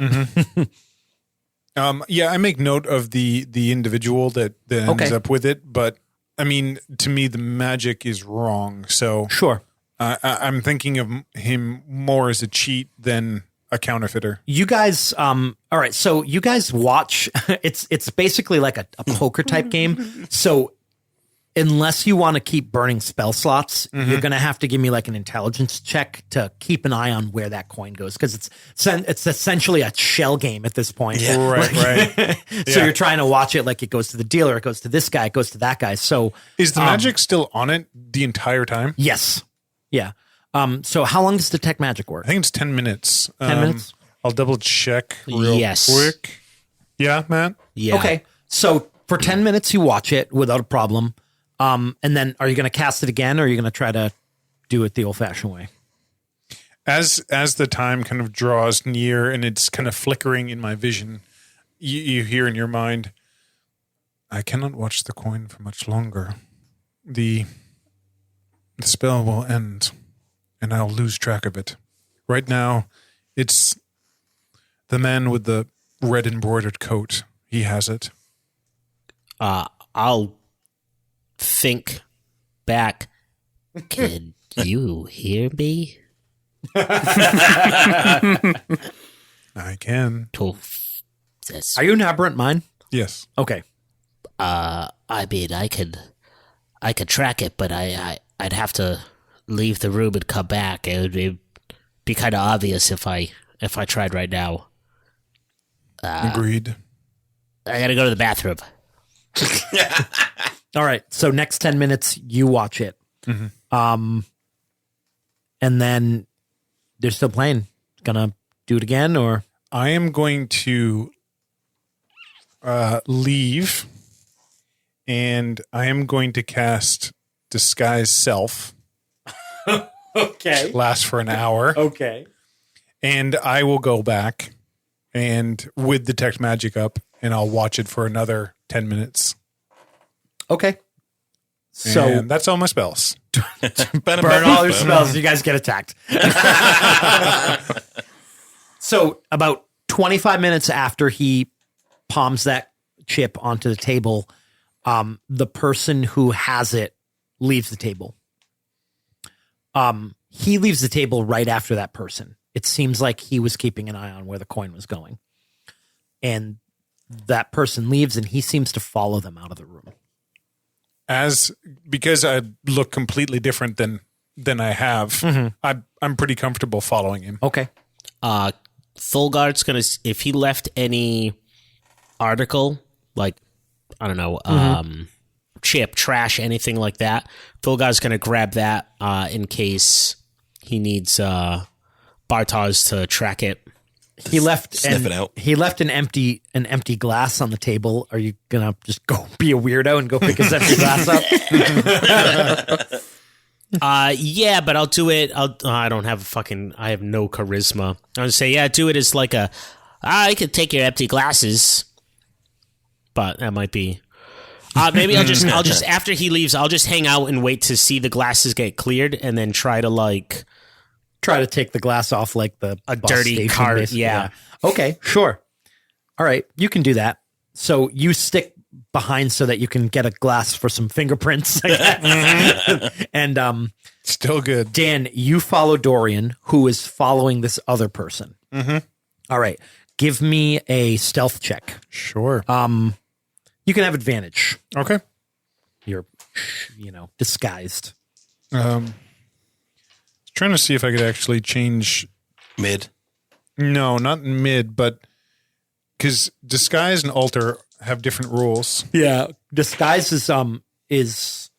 Yeah, I make note of the individual that ends Okay. up with it, but I mean, to me, the magic is wrong. So Sure. I'm thinking of him more as a cheat than a counterfeiter. You guys, all right. So you guys watch. It's basically like a poker type game. So unless you want to keep burning spell slots, you're going to have to give me like an intelligence check to keep an eye on where that coin goes, because it's essentially a shell game at this point. Yeah. Right. So Yeah. you're trying to watch it like it goes to the dealer, it goes to this guy, it goes to that guy. So Is the magic still on it the entire time? yes, yeah. So how long does detect magic work? I think it's 10 minutes. 10 minutes? I'll double check real Yes. quick. Yeah, Matt? Yeah. Okay. So for 10 minutes, you watch it without a problem. And then are you going to cast it again, or are you going to try to do it the old fashioned way? As the time kind of draws near and it's kind of flickering in my vision, you hear in your mind, I cannot watch the coin for much longer. The spell will end, and I'll lose track of it. Right now, it's the man with the red embroidered coat. He has it. I'll think back. Can you hear me? I can. To this, Are you an aberrant mind? Yes. Okay. I mean, I could track it, but I'd have to leave the room and come back. It'd be kind of obvious if I tried right now. Agreed. I gotta go to the bathroom. All right. So next 10 minutes, you watch it. And then they're still playing. Gonna do it again, or? I am going to leave, and I am going to cast Disguise Self. Okay. Lasts for an hour, Okay. and I will go back and with Detect Magic up, and I'll watch it for another 10 minutes. Okay. So And that's all my spells. burn all your spells. You guys get attacked. So about 25 minutes after he palms that chip onto the table, the person who has it leaves the table. He leaves the table right after that person. It seems like he was keeping an eye on where the coin was going. And that person leaves, and he seems to follow them out of the room. Because I look completely different than I have, I'm pretty comfortable following him. Okay. Fulgard's gonna, if he left any article, like, I don't know, chip, trash, anything like that, Fulgard's gonna grab that in case he needs Bartosz to track it. He left Sniff it out. He left an empty glass on the table. Are you gonna just go be a weirdo and go pick his empty glass up? Yeah, but I'll do it. I don't have I have no charisma. I'll just say, yeah, do it as like I could take your empty glasses, but that might be. Maybe I'll just after he leaves, I'll just hang out and wait to see the glasses get cleared, and then try to Try to take the glass off like the A bus dirty station, cart, basically. yeah. Okay, sure. All right, you can do that. So you stick behind so that you can get a glass for some fingerprints. And Still good. Dan, you follow Dorian, who is following this other person. All right, give me a stealth check. Sure. You can have advantage. Okay. You're, disguised. Trying to see if I could actually change. Mid. No, not mid, but because disguise and alter have different rules. Yeah, disguise is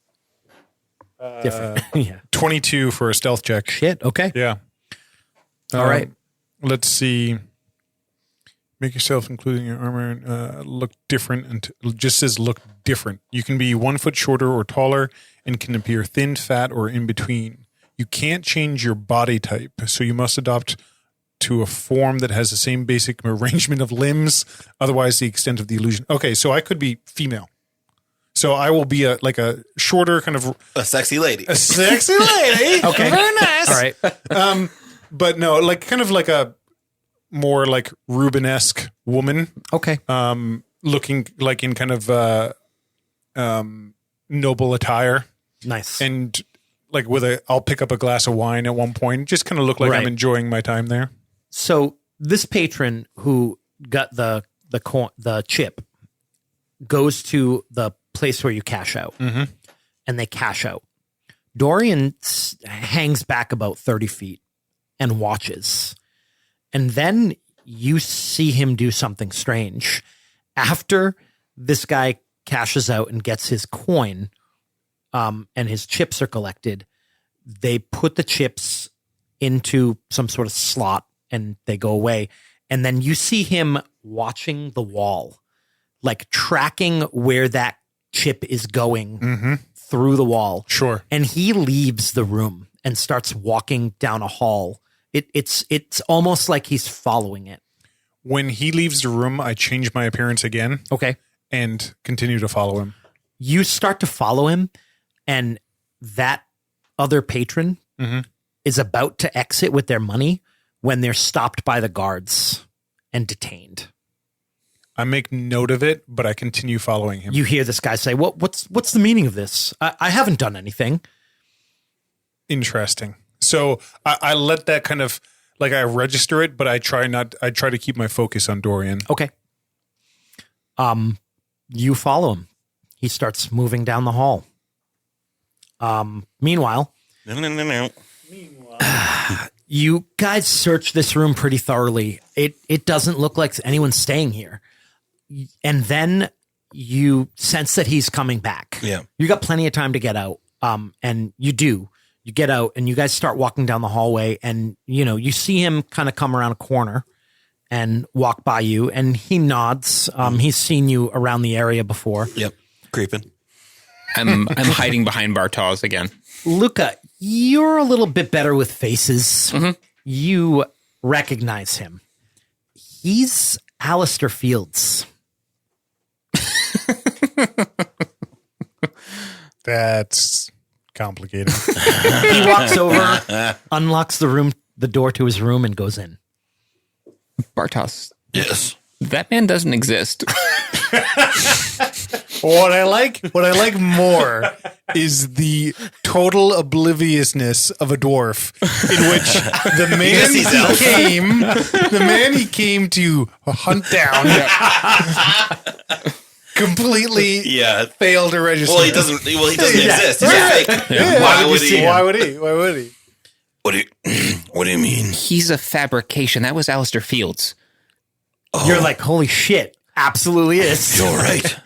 different. Yeah. 22 for a stealth check. Shit. Okay. Yeah. All right. Let's see. Make yourself, including your armor, look different. And it just says look different. You can be 1 foot shorter or taller and can appear thin, fat, or in between. You can't change your body type, so you must adopt to a form that has the same basic arrangement of limbs. Otherwise, the extent of the illusion. Okay, so I could be female. So I will be a shorter kind of A sexy lady. a sexy lady. Okay. Very nice. All right. But no, like kind of like a more like Rubenesque woman, Okay. looking like in kind of noble attire, Nice. and like I'll pick up a glass of wine at one point, just kind of look like Right. I'm enjoying my time there. So this patron who got the chip goes to the place where you cash out, and they cash out. Dorian hangs back about 30 feet and watches, and then you see him do something strange. After this guy cashes out and gets his coin, and his chips are collected, they put the chips into some sort of slot and they go away. And then you see him watching the wall, like tracking where that chip is going through the wall. Sure. And he leaves the room and starts walking down a hall. It's almost like he's following it. When he leaves the room, I change my appearance again Okay. and continue to follow him. You start to follow him, and that other patron is about to exit with their money when they're stopped by the guards and detained. I make note of it, but I continue following him. You hear this guy say, what's the meaning of this? I haven't done anything. Interesting. So I let that kind of like I register it, but I try to keep my focus on Dorian. Okay. You follow him. He starts moving down the hall. Meanwhile, No. you guys search this room pretty thoroughly. It doesn't look like anyone's staying here. And then you sense that he's coming back. Yeah. You got plenty of time to get out. And you do. You get out and you guys start walking down the hallway, and you see him kind of come around a corner and walk by you, and he nods. He's seen you around the area before. Yep. Creeping. I'm hiding behind Bartos again. Luca, you're a little bit better with faces. You recognize him. He's Alistair Fields. That's complicated. He walks over, unlocks the door to his room, and goes in. Bartos, Yes. that man doesn't exist. What I like more is the total obliviousness of a dwarf, in which the man he came to hunt down completely failed to register. Well, he doesn't exist. He's a fake. Yeah. Why would he? Why would he? What do you mean? He's a fabrication. That was Alistair Fields. You're like, holy shit, absolutely is. You're right.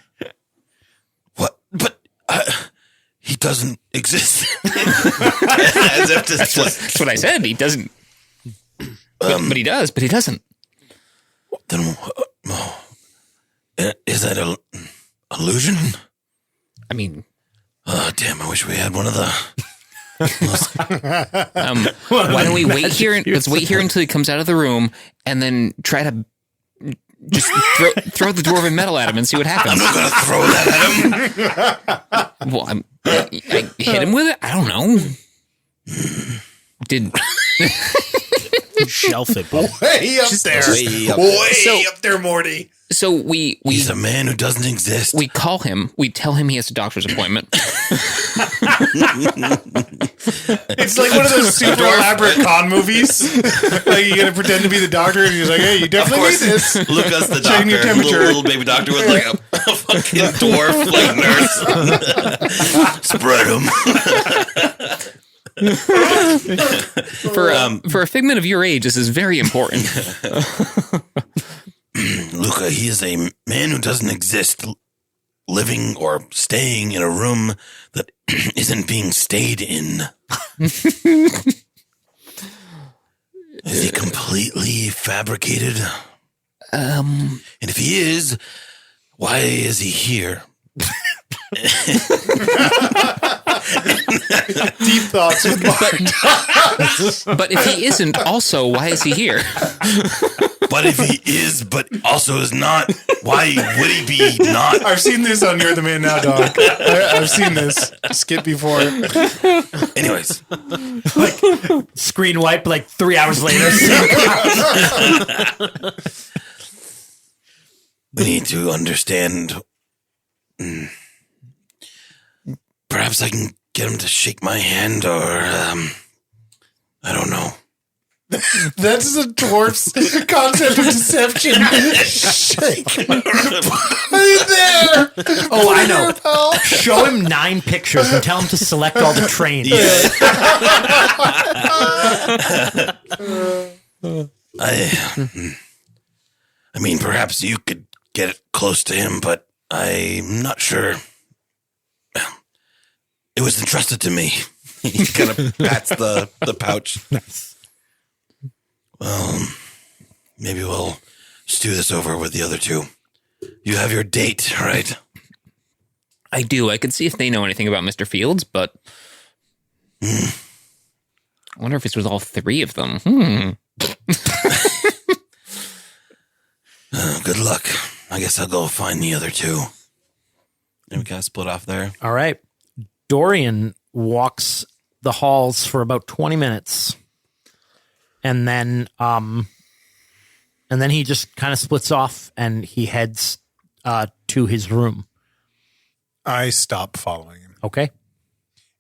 What? But he doesn't exist. As if to That's what I said. He doesn't. But he does, but he doesn't. Then is that an illusion? I mean, Oh, damn, I wish we had one of the... why don't we wait here? Let's wait here until he comes out of the room and then try to just throw the dwarven metal at him and see what happens. I'm not going to throw that at him. Well, I hit him with it? I don't know. Did... Shelf it, bud. Way up there. Way up. Up there, Morty. So we He's a man who doesn't exist. we call him. We tell him he has a doctor's appointment. It's like one of those super elaborate con movies. Like you gotta pretend to be the doctor, and he's like, "Hey, you definitely need this." Lucas, the Checking your doctor, temperature. little baby doctor with like a fucking dwarf like nurse. Spread him. For a figment of your age, this is very important. Luca, he is a man who doesn't exist, living or staying in a room that isn't being stayed in. Is he completely fabricated? And if he is, why is he here? Deep thoughts with Mark. But if he isn't, also, why is he here? But if he is, but also is not, why would he be not? I've seen this on You're the Man Now, dog. I've seen this skit before. Anyways, Screen wipe like 3 hours later. we need to understand. Perhaps I can get him to shake my hand, or I don't know. That's the dwarf's concept of deception. Shake. Put it there. Oh, I know. Show him 9 pictures and tell him to select all the trains. I mean, perhaps you could get close to him, but I'm not sure. It was entrusted to me. He kind of pats the pouch. Nice. Well, maybe we'll stew this over with the other two. You have your date, right? I do. I could see if they know anything about Mr. Fields, but I wonder if it's with all 3 of them. Good luck. I guess I'll go find the other 2. And we kind of split off there. All right. Dorian walks the halls for about 20 minutes. And then he just kind of splits off and he heads to his room. I stop following him. Okay.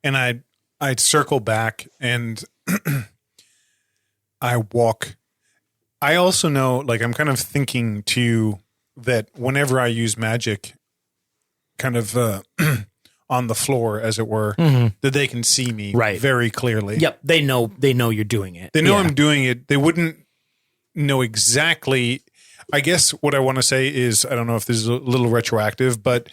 And I'd circle back and I walk. I also know, like, I'm kind of thinking too that whenever I use magic kind of on the floor, as it were, that they can see me very clearly. Yep. They know you're doing it. They know I'm doing it. They wouldn't know exactly. I guess what I want to say is, I don't know if this is a little retroactive, but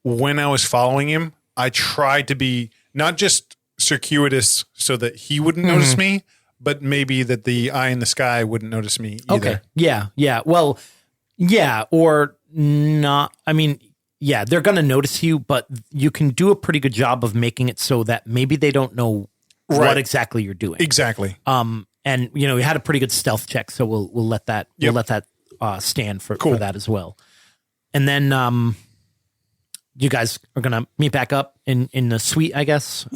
when I was following him, I tried to be not just circuitous so that he wouldn't notice me, but maybe that the eye in the sky wouldn't notice me either. Okay. Yeah. Yeah. Well, yeah. Or not. I mean, yeah, they're going to notice you, but you can do a pretty good job of making it so that maybe they don't know what exactly you're doing. Exactly. And you know, you had a pretty good stealth check, so we'll let that stand for that as well. And then you guys are gonna meet back up in the suite, I guess.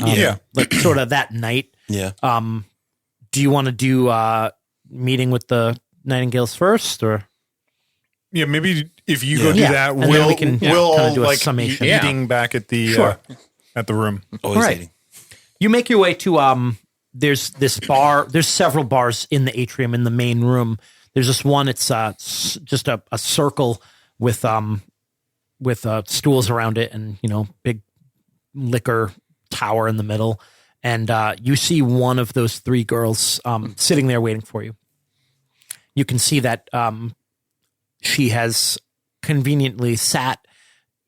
Like sort of that night. Yeah. Do you want to do meeting with the Nightingales first, or? Yeah, maybe if you go do that, And then we can we'll kinda all do a like summation. meeting back at the room. Always Right. eating. You make your way to there's this bar. There's several bars in the atrium in the main room. There's this one. It's just a circle with stools around it, and big liquor tower in the middle. And you see one of those 3 girls sitting there waiting for you. You can see that she has conveniently sat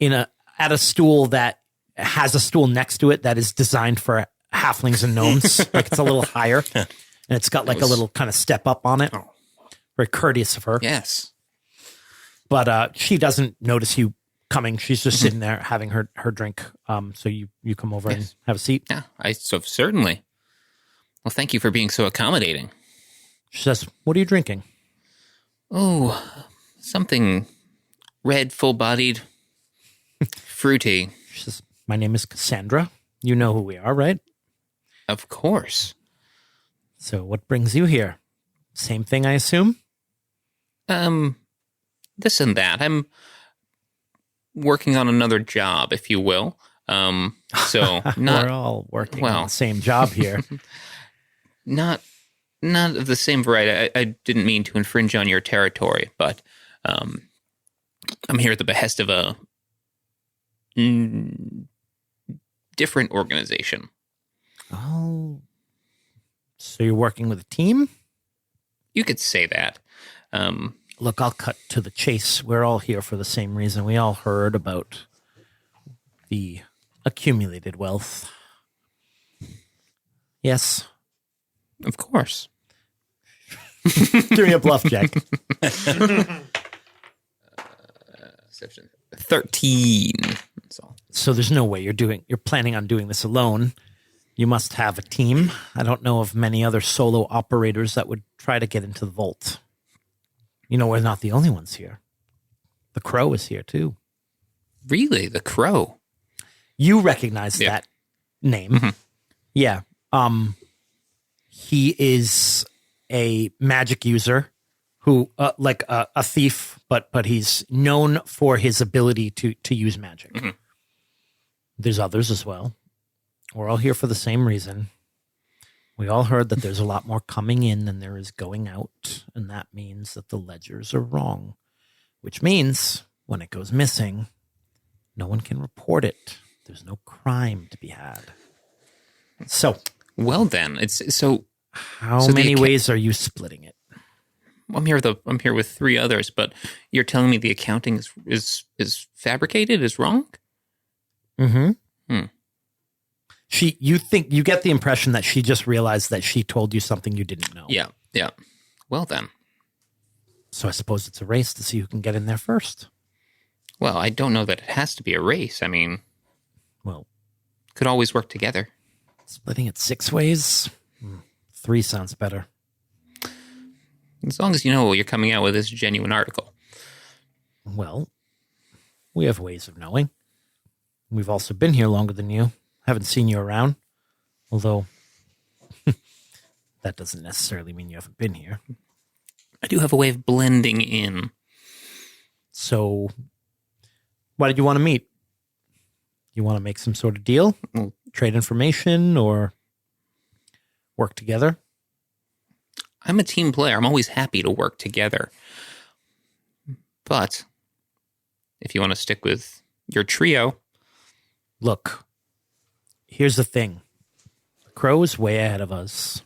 at a stool that has a stool next to it that is designed for halflings and gnomes. Like, it's a little higher, and it's got like a little kind of step up on it. Very courteous of her. Yes. But she doesn't notice you coming. She's just sitting there having her drink. So you come over and have a seat. Yeah, certainly. Well, thank you for being so accommodating. She says, "What are you drinking?" Oh, something red, full-bodied, fruity. She says, "My name is Cassandra. You know who we are, right?" Of course. "So what brings you here? Same thing, I assume?" This and that. I'm working on another job, if you will. So not We're all working on the same job here. not of the same variety. I didn't mean to infringe on your territory, but I'm here at the behest of a different organization. Oh, So you're working with a team? You could say that. Look, I'll cut to the chase. We're all here for the same reason. We all heard about the accumulated wealth. Yes. Of course. Give me a bluff check. 13. That's all. So there's no way you're planning on doing this alone. You must have a team. I don't know of many other solo operators that would try to get into the vault. You know, we're not the only ones here. The Crow is here too. Really? The Crow? You recognize that name. Mm-hmm. Yeah. He is a magic user who, like a thief, but he's known for his ability to use magic. Mm-hmm. There's others as well. We're all here for the same reason. We all heard that there's a lot more coming in than there is going out, and that means that the ledgers are wrong, which means when it goes missing, no one can report it. There's no crime to be had. So, Well, then it's so. how many ways are you splitting it? I'm here with 3 others, but you're telling me the accounting is fabricated, is wrong? Mm-hmm. Hmm. You get the impression that she just realized that she told you something you didn't know. Yeah. Well, then. So I suppose it's a race to see who can get in there first. Well, I don't know that it has to be a race. I mean, Well, could always work together. splitting it 6 ways? 3 sounds better. As long as you know you're coming out with this genuine article. Well, we have ways of knowing. We've also been here longer than you. Haven't seen you around. Although, that doesn't necessarily mean you haven't been here. I do have a way of blending in. So, why did you want to meet? You want to make some sort of deal? Well- Trade information or work together? I'm a team player. I'm always happy to work together. But if you want to stick with your trio, Look, here's the thing. The Crow is way ahead of us.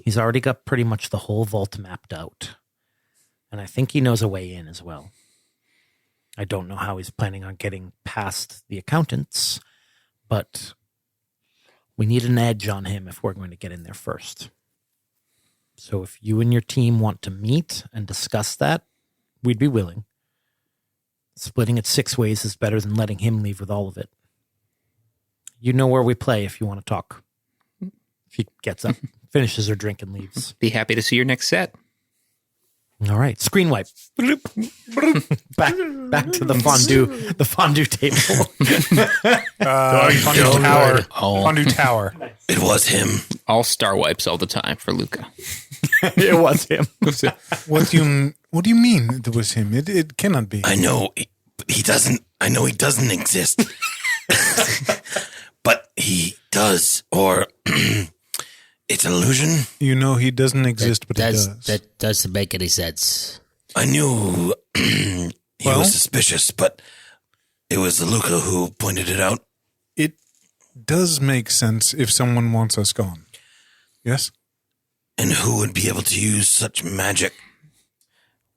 He's already got pretty much the whole vault mapped out. And I think he knows a way in as well. I don't know how he's planning on getting past the accountants, but we need an edge on him if we're going to get in there first. So if you and your team want to meet and discuss that, we'd be willing. Splitting it 6 ways is better than letting him leave with all of it. You know where we play if you want to talk. She gets up, finishes her drink, and leaves. be happy to see your next set. All right, screen wipe. back to the fondue table. Fondue tower. It was him. All star wipes all the time for Luca. It was him. What do you mean it was him? It cannot be. I know he doesn't. I know he doesn't exist, but he does, or it's an illusion. You know he doesn't exist, but he does. does. That doesn't make any sense. I knew he was suspicious, but it was Luca who pointed it out. It does make sense if someone wants us gone. Yes? And who would be able to use such magic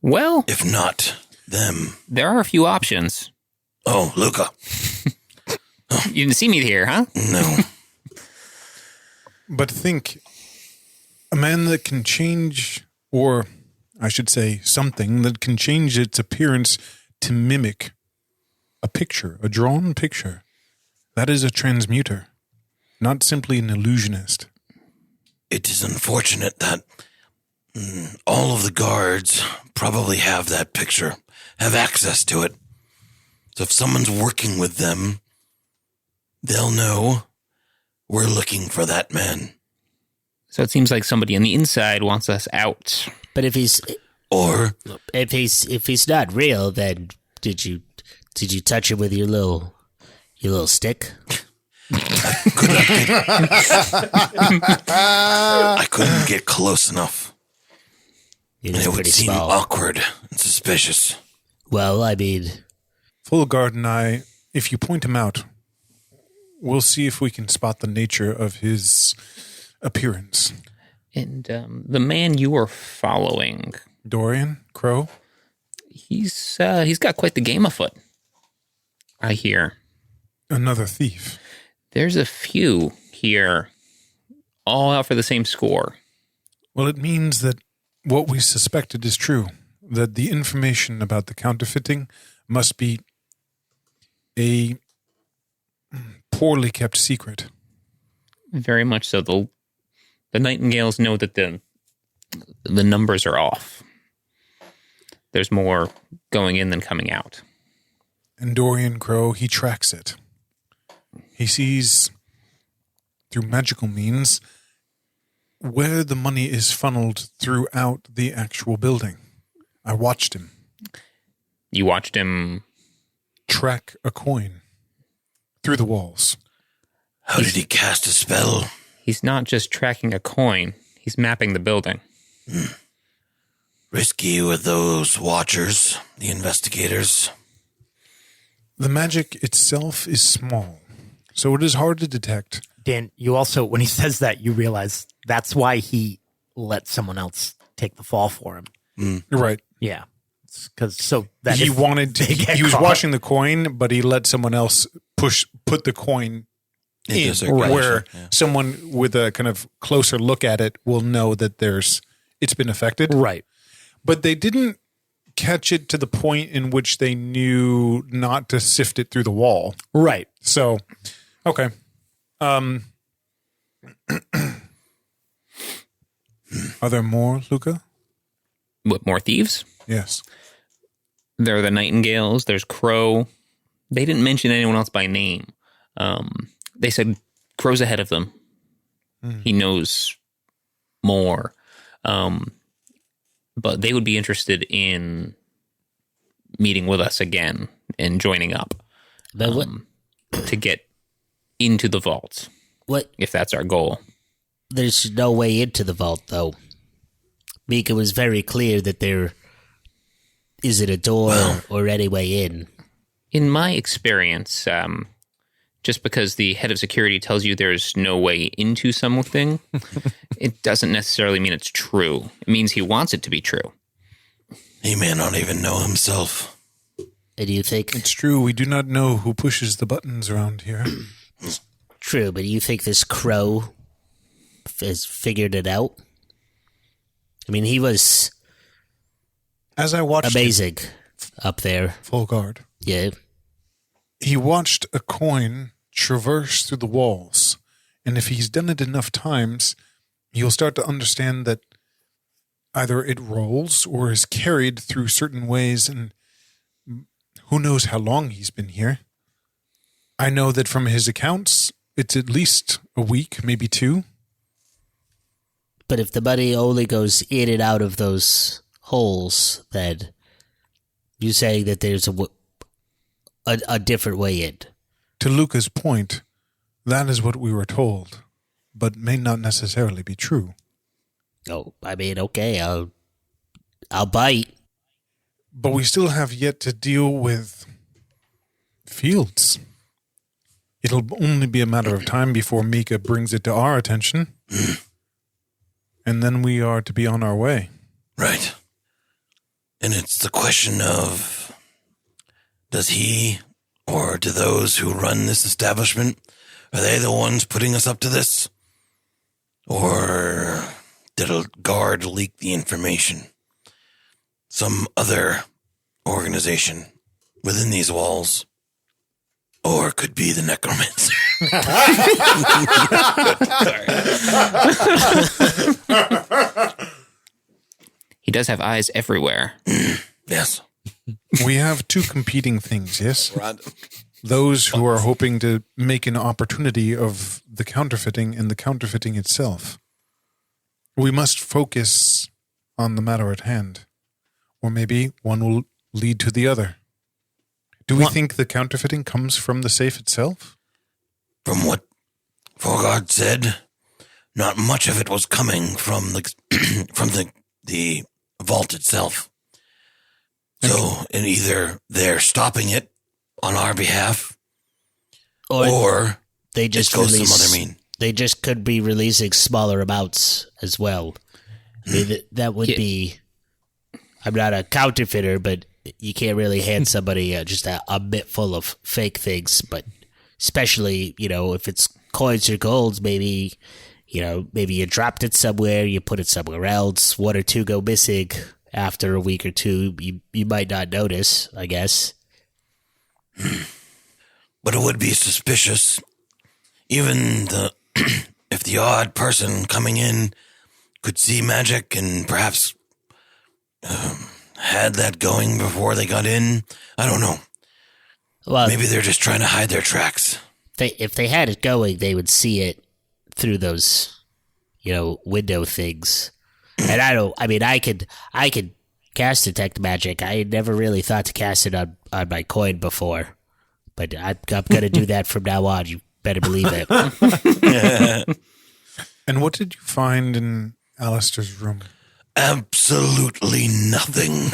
Well, if not them? there are a few options. Oh, Luca. You didn't see me here, huh? No. But think, a man that can change, or I should say something that can change its appearance to mimic a picture, a drawn picture, that is a transmuter, not simply an illusionist. It is unfortunate that all of the guards probably have that picture, have access to it. So if someone's working with them, they'll know we're looking for that man. So it seems like somebody on the inside wants us out. But if he's Or not real, then did you touch him with your little stick? I couldn't get close enough. It And is it would pretty seem small. awkward and suspicious. Well, I mean, Full Guard and I, if you point him out, we'll see if we can spot the nature of his appearance. And the man you are following, Dorian Crow. he's got quite the game afoot, I hear. Another thief. There's a few here, all out for the same score. Well, it means that what we suspected is true. That the information about the counterfeiting must be a poorly kept secret. Very much so. The Nightingales know that the numbers are off. There's more going in than coming out. And Dorian Crow, he tracks it. He sees, through magical means, where the money is funneled throughout the actual building. I watched him. You watched him Track a coin through the walls. How did he cast a spell? He's not just tracking a coin. He's mapping the building. Risky with those watchers, the investigators. The magic itself is small, so it is hard to detect. Dan, you also, when he says that, you realize that's why he let someone else take the fall for him. You're right. Yeah. Because so that He if wanted to. they get He was caught- watching the coin, but he let someone else put the coin in, circulation, where yeah. someone with a kind of closer look at it will know that it's been affected. Right. But they didn't catch it to the point in which they knew not to sift it through the wall. Right. So, okay. Are there more, Luca? What, more thieves? Yes. There are the Nightingales. There's Crow. They didn't mention anyone else by name. They said Crow's ahead of them. He knows more. But they would be interested in meeting with us again and joining up But to get into the vault, what? if that's our goal. There's no way into the vault, though. Mika was very clear that there isn't a door or any way in. In my experience, just because the head of security tells you there's no way into something, it doesn't necessarily mean it's true. It means he wants it to be true. He may not even know himself. And do you think... It's true. We do not know who pushes the buttons around here. True, but do you think this Crow has figured it out? I mean, he was As I watched him, amazing up there. full guard, Yeah. he watched a coin traverse through the walls. And if he's done it enough times, he'll start to understand that either it rolls or is carried through certain ways, and who knows how long he's been here. I know that from his accounts, it's at least a week, maybe 2. But if the money only goes in and out of those holes, then you're saying that there's a different way in. To Luca's point, that is what we were told, but may not necessarily be true. Oh, I mean, okay, I'll bite. But we still have yet to deal with Fields. It'll only be a matter of time before Mika brings it to our attention. And then we are to be on our way. Right. And it's the question of, does he or do those who run this establishment, are they the ones putting us up to this? Or did a guard leak the information? Some other organization within these walls? Or it could be the necromancer. He does have eyes everywhere. Yes. We have 2 competing things, yes? Rod. Those who are hoping to make an opportunity of the counterfeiting and the counterfeiting itself. We must focus on the matter at hand. Or maybe one will lead to the other. Do we think the counterfeiting comes from the safe itself? From what Forgard said, not much of it was coming from the vault itself. So, and either they're stopping it on our behalf, or They it just goes release some other mean. they just could be releasing smaller amounts as well. I mean, that would be. I'm not a counterfeiter, but you can't really hand somebody just a bit full of fake things. But especially, if it's coins or golds, maybe you dropped it somewhere, you put it somewhere else. One or two go missing after a week or two. You might not notice, I guess. But it would be suspicious. Even if the odd person coming in could see magic and perhaps had that going before they got in. I don't know. Well, maybe they're just trying to hide their tracks. If they had it going, they would see it through those, window things. And I could cast detect magic. I never really thought to cast it on my coin before, but I'm gonna do that from now on. You better believe it. And what did you find in Alistair's room? Absolutely nothing.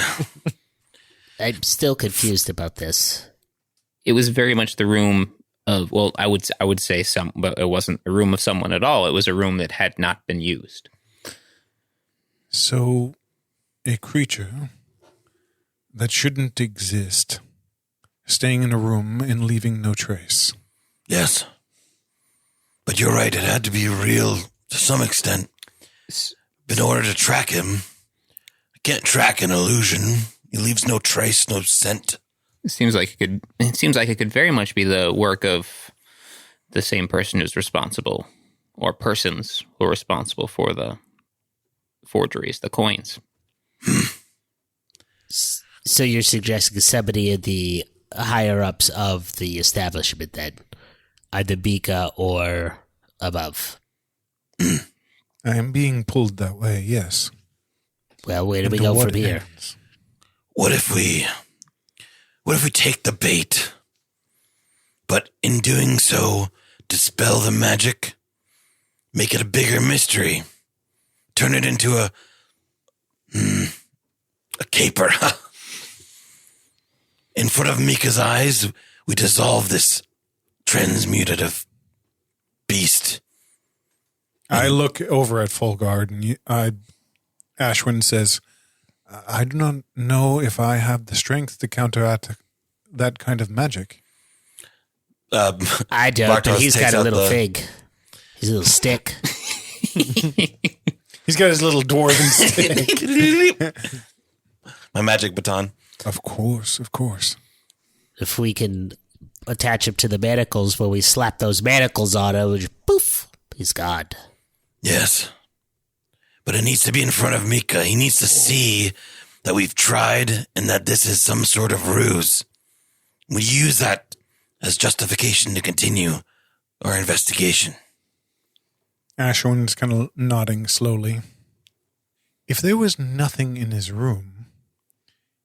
I'm still confused about this. It was very much the room of, well, I would say but it wasn't a room of someone at all. It was a room that had not been used. So, a creature that shouldn't exist, staying in a room and leaving no trace. Yes. But you're right, it had to be real to some extent. In order to track him, I can't track an illusion. He leaves no trace, no scent. It seems like it could very much be the work of the same person who's responsible, or persons who are responsible for the forgeries, the coins. So you're suggesting somebody in the higher-ups of the establishment then, either Mika or above? I am being pulled that way, yes. Well, where do we go from here? What if we take the bait, but in doing so, dispel the magic, make it a bigger mystery, turn it into a caper. In front of Mika's eyes, we dissolve this transmutative beast. I look over at Fulgard and Ashwin says, I do not know if I have the strength to counteract that kind of magic. I don't, but he's got a little thing. His little stick. He's got his little dwarven stick. My magic baton. Of course. If we can attach him to the manacles, when we slap those manacles on him, just poof, he's gone. Yes. But it needs to be in front of Mika. He needs to see that we've tried and that this is some sort of ruse. We use that as justification to continue our investigation. Ashwin's kind of nodding slowly. If there was nothing in his room,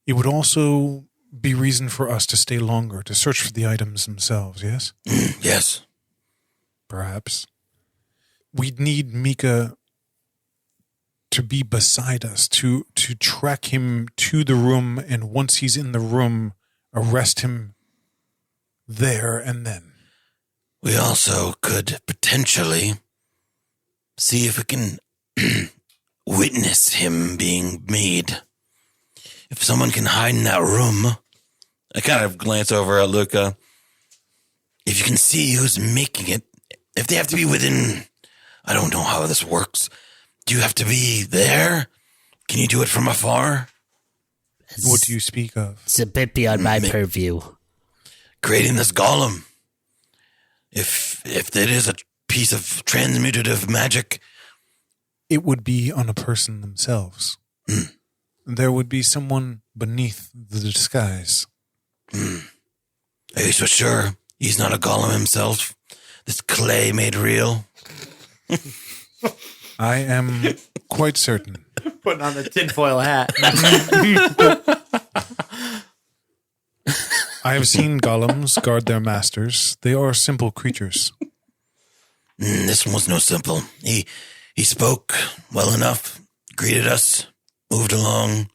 it would also be reason for us to stay longer, to search for the items themselves, yes? Yes. Perhaps. We'd need Mika to be beside us, to track him to the room, and once he's in the room, arrest him there and then. We also could potentially see if we can witness him being made. If someone can hide in that room, I kind of glance over at Luca. If you can see who's making it, if they have to be within, I don't know how this works. Do you have to be there? Can you do it from afar? What do you speak of? It's a bit beyond my purview. Creating this golem. If it is a piece of transmutative magic, It would be on a person themselves. There would be someone beneath the disguise. Are you so sure he's not a golem himself? This clay made real? I am quite certain. Putting on the tinfoil hat. I have seen golems guard their masters. They are simple creatures. This one was no simple. He spoke well enough, greeted us, moved along,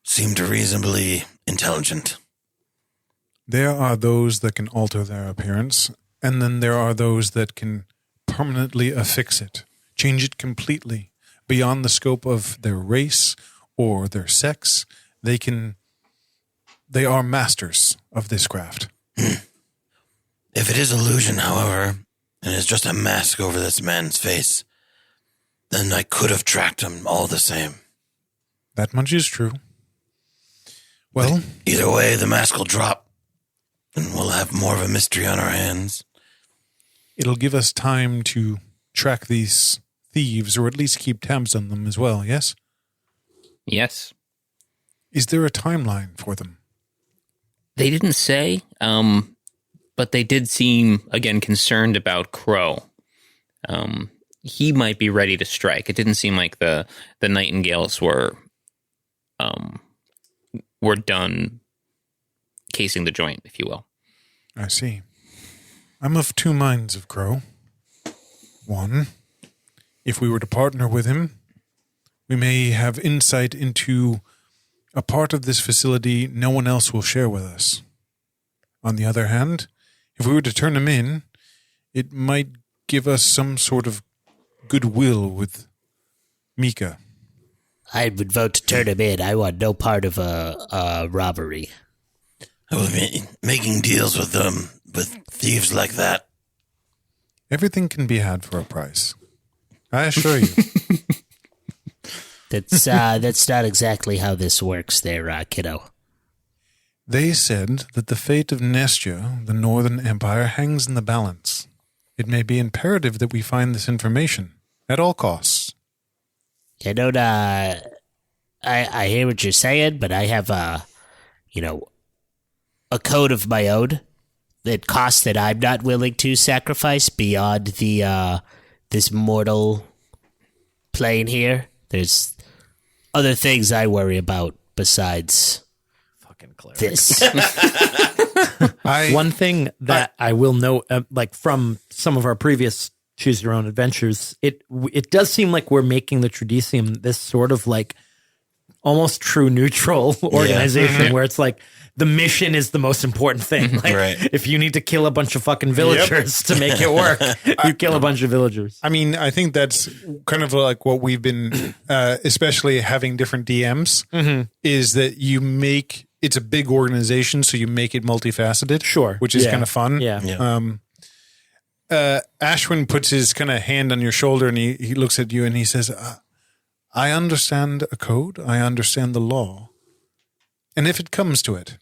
seemed reasonably intelligent. There are those that can alter their appearance, and then there are those that can permanently affix it, change it completely beyond the scope of their race or their sex. They are masters of this craft. If it is illusion, however, and is just a mask over this man's face, then I could have tracked him all the same. That much is true. Well, Either way, the mask will drop, and we'll have more of a mystery on our hands. it'll give us time to track these thieves, or at least keep tabs on them as well, yes? Yes. Is there a timeline for them? They didn't say, but they did seem, again, concerned about Crow. He might be ready to strike. It didn't seem like the Nightingales were done casing the joint, if you will. I see. I'm of two minds of Crow. One, if we were to partner with him, we may have insight into a part of this facility no one else will share with us. On the other hand, if we were to turn him in, it might give us some sort of goodwill with Mika. I would vote to turn him in. I want no part of a robbery. I will be making deals with thieves like that. Everything can be had for a price. I assure you. That's not exactly how this works there, kiddo. They said that the fate of Nestia, the Northern Empire, hangs in the balance. It may be imperative that we find this information at all costs. I don't, I hear what you're saying, but I have a code of my own that costs that I'm not willing to sacrifice beyond the, this mortal plane here. There's other things I worry about besides this. One thing that I will note, like from some of our previous Choose Your Own Adventures, it does seem like we're making the Tradicium this sort of like almost true neutral organization where it's like the mission is the most important thing. Like, Right. if you need to kill a bunch of fucking villagers to make it work, you kill a bunch of villagers. I mean, I think that's kind of like what we've been, especially having different DMs, is that you make, it's a big organization, so you make it multifaceted. Sure. Which is Yeah. kind of fun. Yeah. Ashwin puts his kind of hand on your shoulder and he looks at you and he says, I understand a code. I understand the law. And if it comes to it,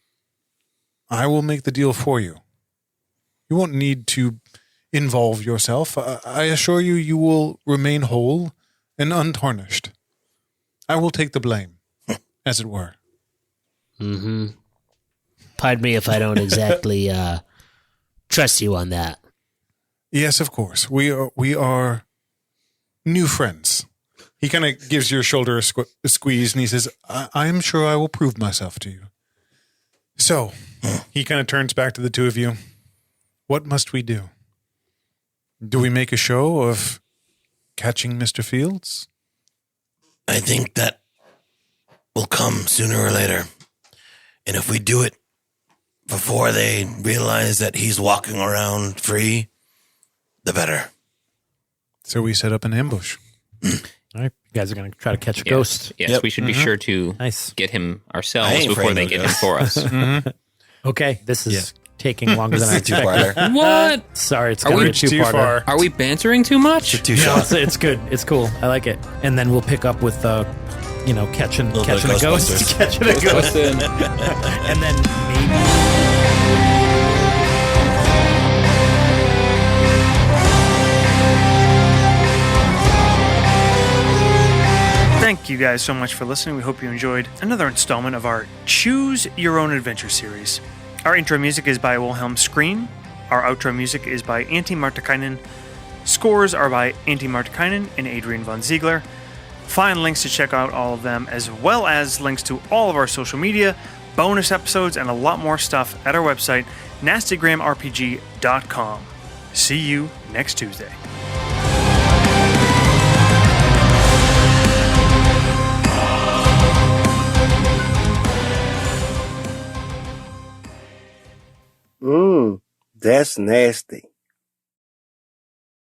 I will make the deal for you. You won't need to involve yourself. I assure you, you will remain whole and untarnished. I will take the blame, as it were. Mm-hmm. Pardon me if I don't exactly trust you on that. Yes, of course. We are new friends. He kind of gives your shoulder a squeeze and he says, I am sure I will prove myself to you. So, he kind of turns back to the two of you. What must we do? Do we make a show of catching Mr. Fields? I think that will come sooner or later. And if we do it before they realize that he's walking around free, the better. So we set up an ambush. All right. You guys are going to try to catch a ghost. Yes, we should be sure to get him I ourselves ain't before afraid they of get him ghosts. for us. Okay. This is taking longer than I expected. Two-parter. What? Sorry, it's Are going we to be too two-parter. far? Are we bantering too much? Two No, shots. it's good. It's cool. I like it. And then we'll pick up with catching Little bit of a ghost, Ghostbusters. catching a ghost, and then maybe. Thank you guys so much for listening. We hope you enjoyed another installment of our Choose Your Own Adventure series. Our intro music is by Wilhelm Scream. Our outro music is by Antti Martikainen. Scores are by Antti Martikainen and Adrian von Ziegler. Find links to check out all of them, as well as links to all of our social media, bonus episodes, and a lot more stuff at our website, nastygramrpg.com. See you next Tuesday. That's nasty.